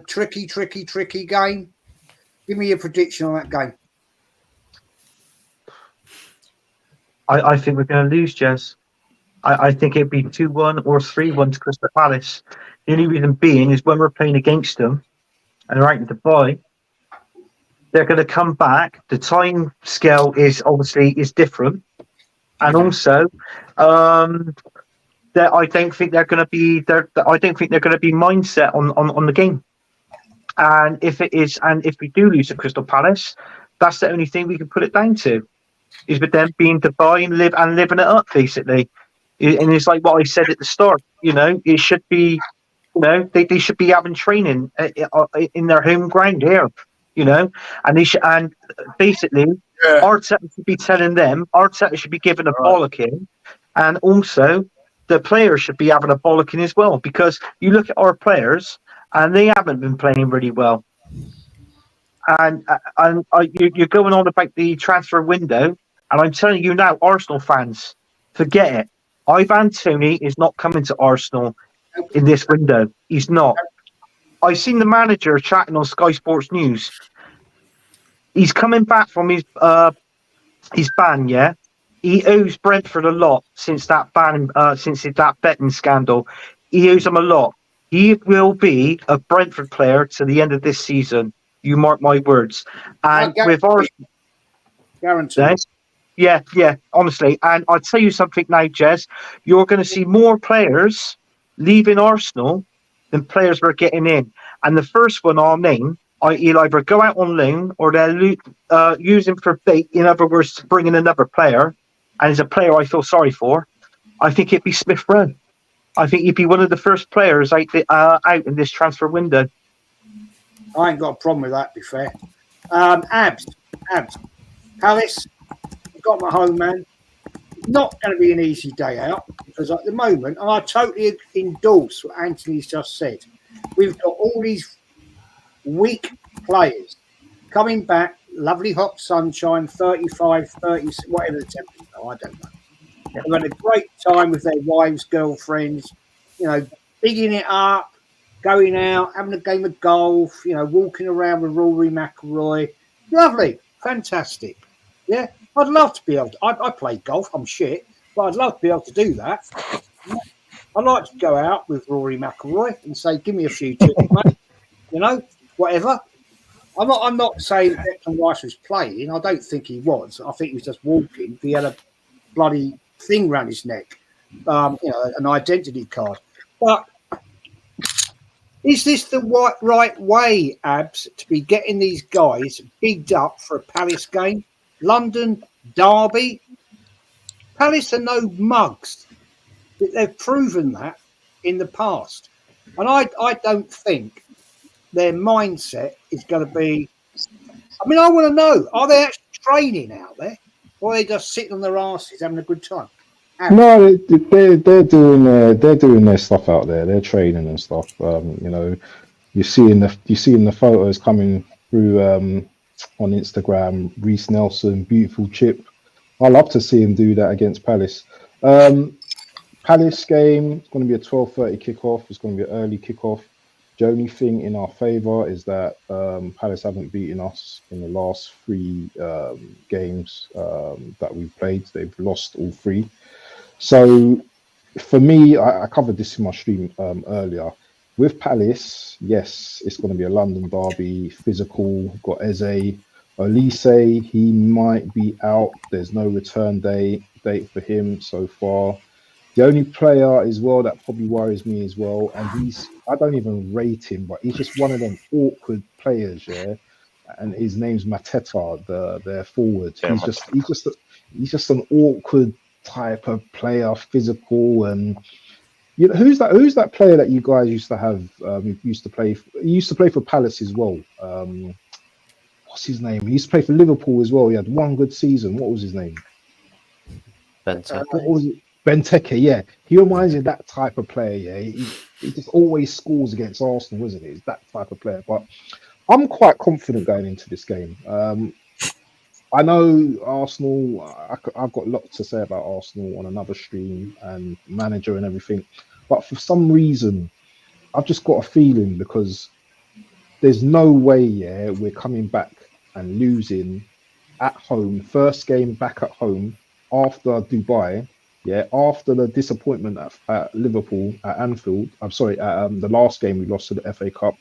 Tricky game. Give me your prediction on that game. I think we're going to lose, Jez. I think it'd be 2-1 or 3-1 to Crystal Palace. The only reason being is when we're playing against them and they're out in Dubai, they're going to come back. The time scale is different, and also that I don't think they're going to be mindset on the game. And if we do lose to Crystal Palace, that's the only thing we can put it down to, is with them being Dubai and living it up, basically. And it's like what I said at the start. It should be, they should be having training in their home ground here. And they should, and basically, Arteta should be telling them. Arteta should be giving a bollocking, and also the players should be having a bollocking as well, because you look at our players and they haven't been playing really well. And you're going on about the transfer window, and I'm telling you now, Arsenal fans, forget it. Ivan Toney is not coming to Arsenal in this window. He's not. I've seen the manager chatting on Sky Sports News. He's coming back from his ban, yeah? He owes Brentford a lot since that betting scandal. He owes them a lot. He will be a Brentford player to the end of this season. You mark my words. And with Arsenal... Guaranteed. Yeah, honestly. And I'll tell you something now, Jez. You're going to see more players leaving Arsenal than players are getting in. And the first one I'll name, he'll either go out on loan or they'll use him for bait. In other words, to bring in another player. And as a player I feel sorry for, I think it'd be Smith Rowe. I think he'd be one of the first players out in this transfer window. I ain't got a problem with that, to be fair. Abs. Palace, got my home, man. not going to be an easy day out because at the moment, and I totally endorse what Anthony's just said, we've got all these weak players coming back, lovely hot sunshine, 35, 30, whatever the temperature, I don't know. They've had a great time with their wives, girlfriends, bigging it up, going out, having a game of golf, walking around with Rory McIlroy. Lovely, fantastic. Yeah, I'd love to be able to. I play golf, I'm shit, but I'd love to be able to do that. I'd like to go out with Rory McIlroy and say, give me a few tips, mate. Whatever. I'm not saying Declan Rice was playing. I don't think he was. I think he was just walking. He had a bloody thing around his neck, an identity card. But is this the right way, Abs, to be getting these guys bigged up for a Palace game? London derby? Palace are no mugs. They've proven that in the past. And I don't think their mindset is going to be... I mean, I want to know, are they actually training out there? Or are they just sitting on their asses having a good time? No, they're doing their stuff out there. They're training and stuff. You're seeing the photos coming through on Instagram. Reece Nelson, beautiful chip. I love to see him do that against Palace. Palace game, it's going to be a 12:30 kickoff. It's going to be an early kickoff. The only thing in our favour is that Palace haven't beaten us in the last 3 games that we've played. They've lost all 3. So for me, I covered this in my stream earlier. With Palace, yes, it's going to be a London derby, physical. Got Eze, Olise, he might be out. There's no return date for him so far. The only player as well that probably worries me as well, and I don't even rate him, but he's just one of them awkward players, yeah. And his name's Mateta, their forward. He's just an awkward type of player, physical, and who's that player that you guys used to have? He used to play for Palace as well. What's his name? He used to play for Liverpool as well. He had one good season. What was his name? Benteke, yeah. He reminds me of that type of player, yeah. He just always scores against Arsenal, isn't he? He's that type of player. But I'm quite confident going into this game. I know Arsenal, I've got lots to say about Arsenal on another stream and manager and everything. But for some reason, I've just got a feeling because there's no way, yeah, we're coming back and losing at home, first game back at home after Dubai. Yeah, after the disappointment at Liverpool at Anfield, the last game we lost to the FA Cup,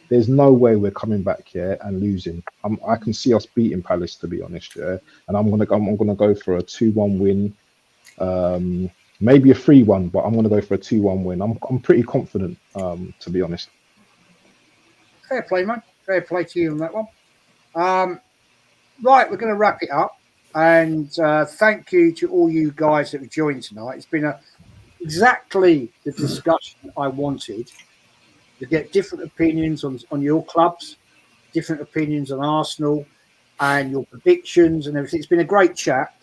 there's no way we're coming back here and losing. I can see us beating Palace, to be honest, yeah. And I'm gonna go for a 2-1 win, maybe a 3-1, but I'm gonna go for a 2-1 win. I'm pretty confident, to be honest. Fair play, mate. Fair play to you on that one. Right, we're going to wrap it up. And thank you to all you guys that have joined tonight. It's been exactly the discussion I wanted, to get different opinions on your clubs, different opinions on Arsenal, and your predictions and everything. It's been a great chat.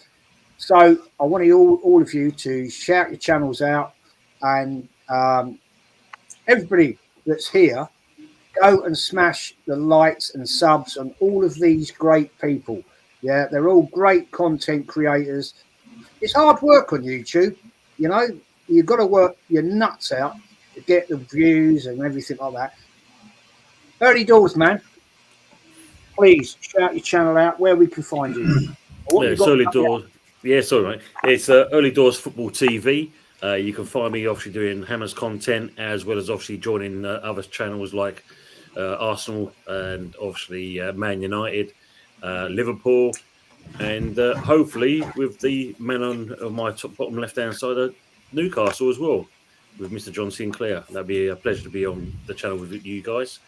So I want all of you to shout your channels out, and everybody that's here, go and smash the likes and subs on all of these great people. Yeah, they're all great content creators. It's hard work on YouTube. You've got to work your nuts out to get the views and everything like that. Early Doors, man. Please shout your channel out where we can find you. It's Early Doors. Yeah, sorry, mate. It's Early Doors Football TV. You can find me obviously doing Hammers content, as well as obviously joining other channels like Arsenal and obviously Man United, Liverpool, and hopefully with the man on my bottom left-hand side of Newcastle as well, with Mr. John Sinclair. That'd be a pleasure to be on the channel with you guys.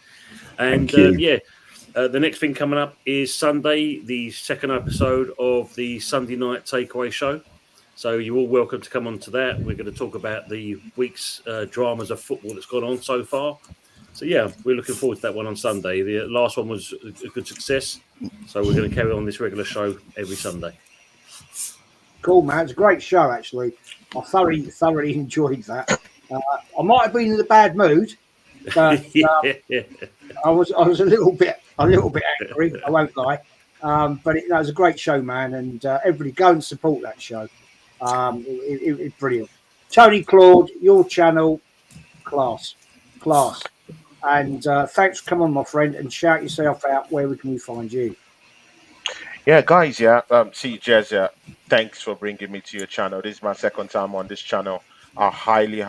And the next thing coming up is Sunday, the second episode of the Sunday night takeaway show. So you're all welcome to come on to that. We're going to talk about the week's dramas of football that's gone on so far. So, yeah, we're looking forward to that one on Sunday. The last one was a good success. So we're going to carry on this regular show every Sunday. Cool, man. It's a great show, actually. I thoroughly enjoyed that. I might have been in a bad mood, but I was a little bit angry. I won't lie. But that was a great show, man, and everybody go and support that show. It's brilliant. Tonyclaude, your channel, class, and thanks for coming on, my friend, and shout yourself out. Where can we find you? Yeah, guys. Yeah. Jez. Thanks for bringing me to your channel. This is my second time on this channel. I highly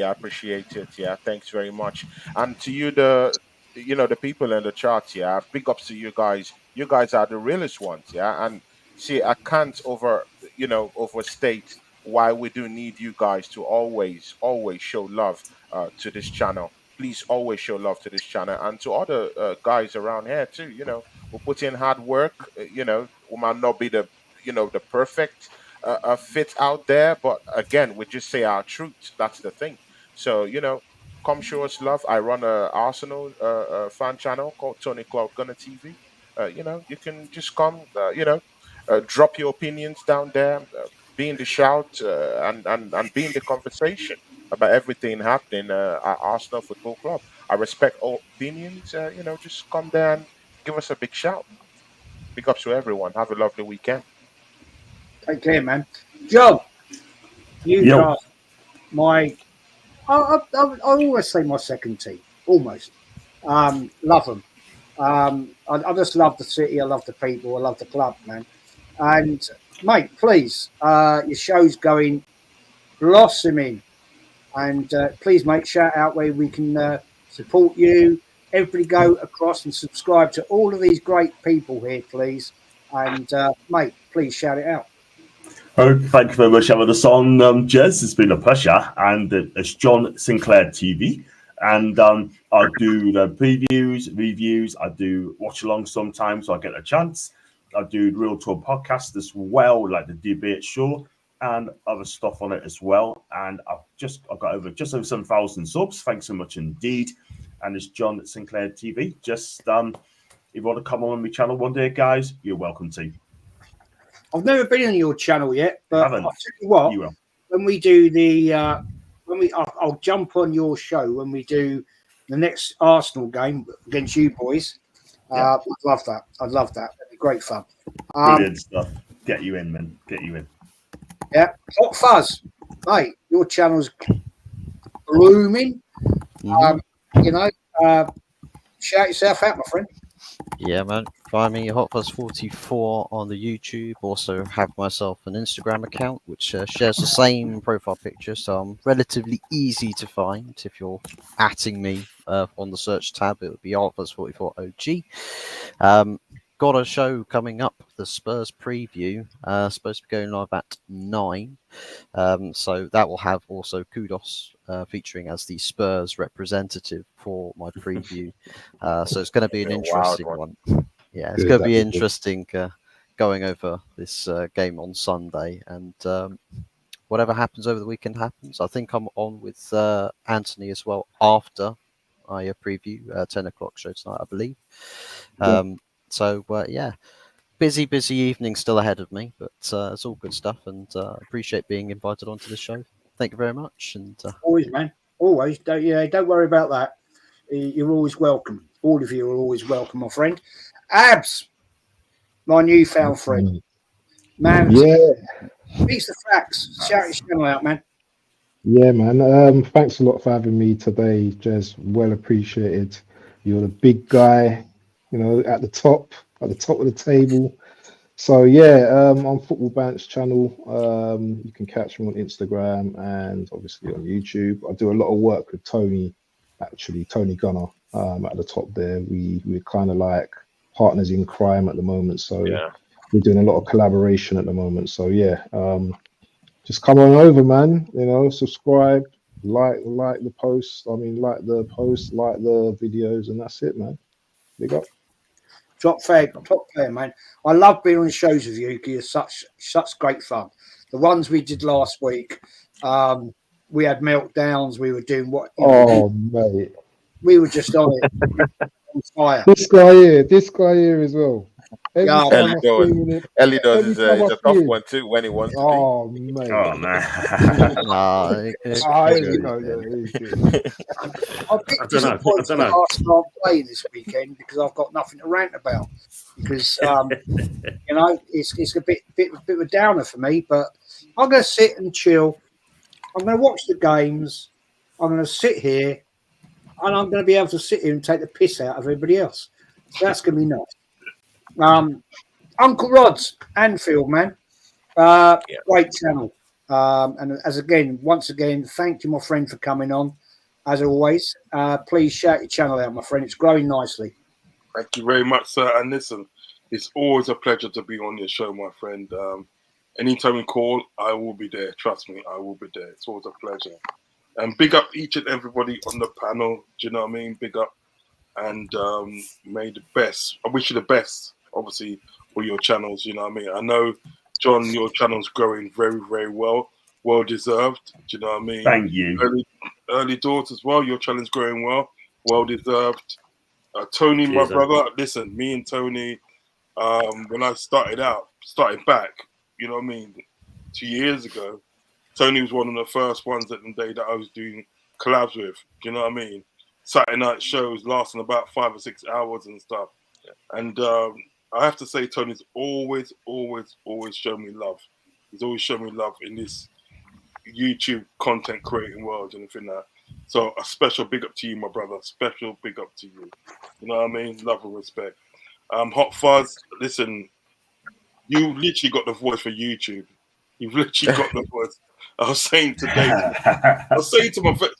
appreciate it. Yeah. Thanks very much. And to you, the people in the chat. Yeah. Big ups to you guys. You guys are the realest ones. Yeah. And see, I can't overstate why we do need you guys to always show love to this channel. Please always show love to this channel and to other guys around here too. We put in hard work. We might not be the perfect fit out there, but again, we just say our truth. That's the thing. So come show us love. I run a Arsenal fan channel called Tonyclaude Gunner TV. You can just come. Drop your opinions down there. Be in the shout and be in the conversation about everything happening at Arsenal Football Club. I respect all opinions. Just come there and give us a big shout. Big ups to everyone. Have a lovely weekend. Take care, man. Joe, Newcastle, I always say my second team, almost. Love them. I just love the city. I love the people. I love the club, man. And, mate, please, your show's going blossoming. And please, mate, shout out where we can support you. Everybody go across and subscribe to all of these great people here, please. And, mate, please shout it out. Oh, thank you very much for having us on, Jez. It's been a pleasure. And it's John Sinclair TV. And I do the previews, reviews. I do watch along sometimes, so I get a chance. I do the Real Talk podcast as well, like the debate show, and other stuff on it as well. And I've got just over 7,000 subs. Thanks so much indeed. And it's John Sinclair TV. Just if you want to come on my channel one day, guys, you're welcome to. I've never been on your channel yet, but I'll tell you what. You will. When we do I'll jump on your show when we do the next Arsenal game against you boys. Yeah. I'd love that. That'd be great fun. Brilliant stuff. Get you in, man. Get you in. Yeah. Hot Fuzz, mate. Your channel's blooming. Shout yourself out, my friend. Yeah, man. Find me Hot Fuzz 44 on the YouTube. Also have myself an Instagram account which shares the same profile picture, so I'm relatively easy to find. If you're atting me on the search tab, it would be Hot Fuzz 44 OG. Got a show coming up, the Spurs preview, supposed to be going live at 9. So that will have also Kudos featuring as the Spurs representative for my preview. So it's going to be an interesting one. Yeah, it's going to be interesting going over this game on Sunday. And whatever happens over the weekend happens. I think I'm on with Anthony as well after I preview 10 o'clock show tonight, I believe. So, busy evening still ahead of me, but it's all good stuff, and appreciate being invited onto the show. Thank you very much. And always, man, always. Don't worry about that. You're always welcome. All of you are always welcome, my friend. Abs, my newfound friend. Man, speaks the facts. Shout your channel out, man. Yeah, man. Thanks a lot for having me today, Jez. Well appreciated. You're the big guy, at the top of the table. So on Football Bant's channel, you can catch me on Instagram and obviously on YouTube. I do a lot of work with Tony Gunner at the top there. We're kind of like partners in crime at the moment. So we're doing a lot of collaboration at the moment. So just come on over, man. Subscribe, like the posts. Like the posts, like the videos, and that's it, man. Big up. Top player, man. I love being on shows with you because you're such great fun. The ones we did last week, we had meltdowns. We were doing mate. We were just on it. On fire. This guy here as well. Every Yeah. time I see him, Earlydoors every is time I a see tough him. one too when he wants to be. Oh mate. Oh man. Here we go. I'm a bit disappointed that Arsenal aren't playing this weekend because I've got nothing to rant about. Because you know, it's a bit of a downer for me. But I'm going to sit and chill. I'm going to watch the games. I'm going to sit here, and I'm going to be able to sit here and take the piss out of everybody else. So that's going to be nice. Uncle Rod's Anfield, man. Great channel. And once again, thank you, my friend, for coming on. As always, please shout your channel out, my friend. It's growing nicely. Thank you very much, sir. And listen, it's always a pleasure to be on your show, my friend. Anytime you call, I will be there. Trust me, I will be there. It's always a pleasure. And big up each and everybody on the panel. Do you know what I mean? Big up. And may the best. I wish you the best, obviously, for your channels. You know what I mean? I know, John, your channel's growing very, very well. Well deserved. Do you know what I mean? Thank you. Early doors as well. Your channel's growing well. Well deserved. Tony, my brother. Listen, me and Tony, when I started back, you know what I mean, 2 years ago, Tony was one of the first ones at the day that I was doing collabs with. You know what I mean? Saturday night shows lasting about 5 or 6 hours and stuff. And I have to say, Tony's always shown me love. He's always shown me love in this YouTube content creating world and everything like that. So a special big up to you, my brother. Special big up to you. You know what I mean? Love and respect. Hot Fuzz, listen, you literally got the voice for YouTube. You've literally got the voice. I was saying to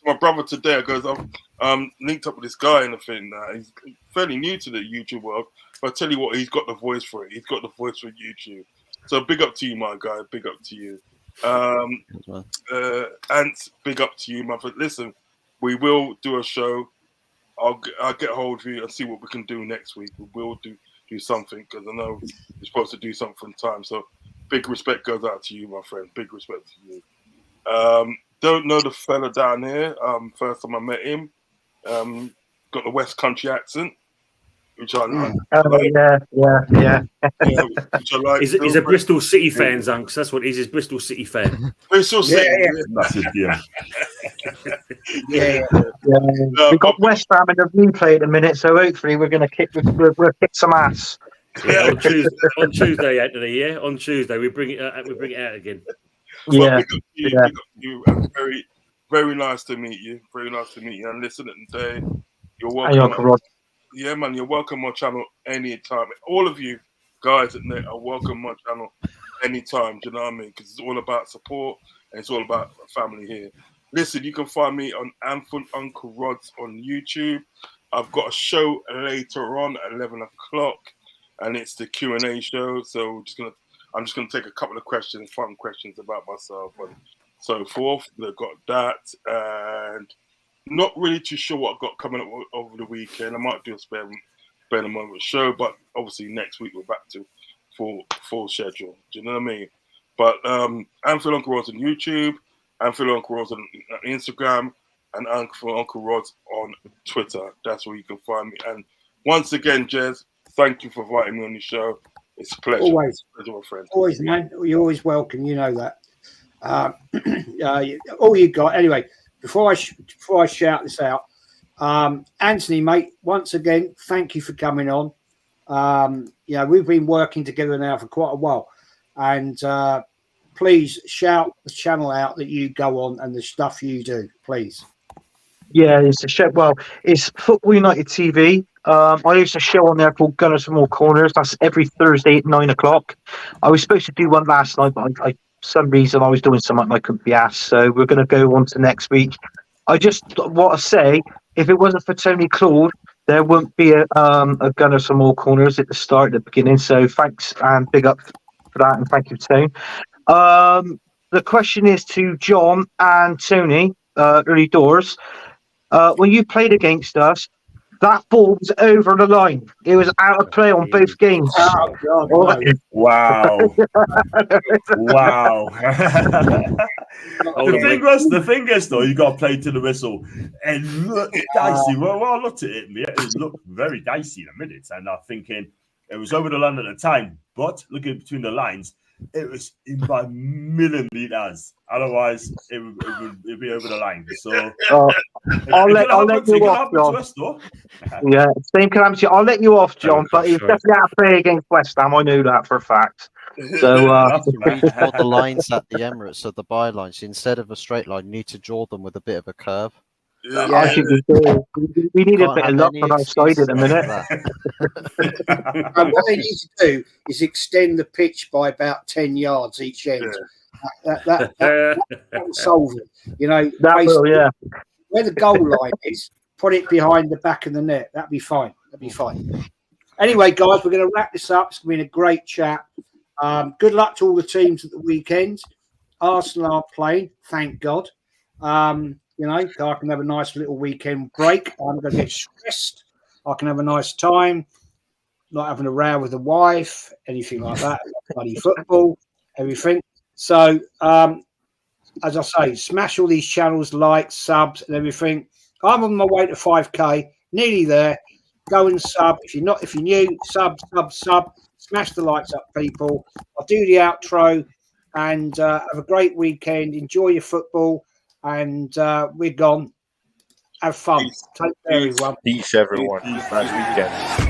my brother today, I goes, I'm linked up with this guy and the thing. He's fairly new to the YouTube world, but I tell you what, he's got the voice for it. He's got the voice for YouTube. So big up to you, my guy. Big up to you. Ant, big up to you, my friend. Listen, we will do a show. I'll get a hold of you and see what we can do next week. We will do something because I know you're supposed to do something from time. So big respect goes out to you, my friend. Big respect to you. Don't know the fella down here. First time I met him, got the West Country accent, which I like. Yeah. Which I like. He's a Bristol City fan, Zunks. That's what he's a Bristol City fan. Bristol City. Massive, yeah. We've got West Ham in the replay at the minute, so hopefully we're going to kick some ass. Yeah, on Tuesday, Anthony. Yeah, on Tuesday we bring it out again. Well, you. Very, very nice to meet you. Very nice to meet you. And listen, today you're welcome. Yeah, man, you're welcome on my channel anytime. All of you guys at net are welcome on my channel anytime. Do you know what I mean? Because it's all about support and it's all about family here. Listen, you can find me on Uncle Rod's on YouTube. I've got a show later on at 11 o'clock, and it's the Q&A show. So I'm just gonna take a couple of fun questions about myself and so forth. They've got that, and not really too sure what I've got coming up over the weekend. I might do a spare moment show, but obviously next week we're back to full schedule. Do you know what I mean? But Anfield Uncle Rod's on YouTube, Anfield Uncle Rod's on Instagram, and Uncle Rod's on Twitter. That's where you can find me. And once again, Jez, thank you for inviting me on the show. It's a pleasure. Always, pleasure, my friend. Always, man. You're always welcome. You know that. All you got anyway. Before I shout this out, Anthony, mate. Once again, thank you for coming on. We've been working together now for quite a while, and please shout the channel out that you go on and the stuff you do, please. Yeah, it's a show. Well, it's Football United TV. I used a show on there called Gunners from All Corners. That's every Thursday at 9 o'clock. I was supposed to do one last night, but for some reason I was doing something I couldn't be asked. So we're going to go on to next week. I just want to say, if it wasn't for Tonyclaude, there wouldn't be a Gunners from All Corners at the beginning. So thanks and big up for that, and thank you, Tone. The question is to John and Tony, early doors. When you played against us, that ball was over the line. It was out of play on both games. Oh, God. Wow. Wow. The thing is, though, you got to play to the whistle. And look dicey. Well, I looked at it. It looked very dicey in a minute. And I'm thinking, It was over the line at the time, but looking between the lines, it was in by millimeters. Otherwise, it would be over the line. So I'll let you off, John. Yeah, same calamity. I'll let you off, John. But he was definitely out of play against West Ham. I knew that for a fact. So draw the lines at the Emirates of the bylines. Instead of a straight line, you need to draw them with a bit of a curve. I think we need a bit of luck on our side at the minute. And what they need to do is extend the pitch by about 10 yards each end. That will solve it. You know, where the goal line is, put it behind the back of the net. That'd be fine. Anyway, guys, we're going to wrap this up. It's been a great chat. Good luck to all the teams at the weekend. Arsenal aren't playing, thank God. You know, I can have a nice little weekend break. I'm going to get stressed. I can have a nice time, not having a row with the wife, anything like that. Bloody football, everything. So, as I say, smash all these channels, likes, subs, and everything. I'm on my way to 5K, nearly there. Go and sub. If you're new, sub. Smash the likes up, people. I'll do the outro, and have a great weekend. Enjoy your football. And we're gone. Have fun. Take care, everyone. Peace, everyone. Nice weekend.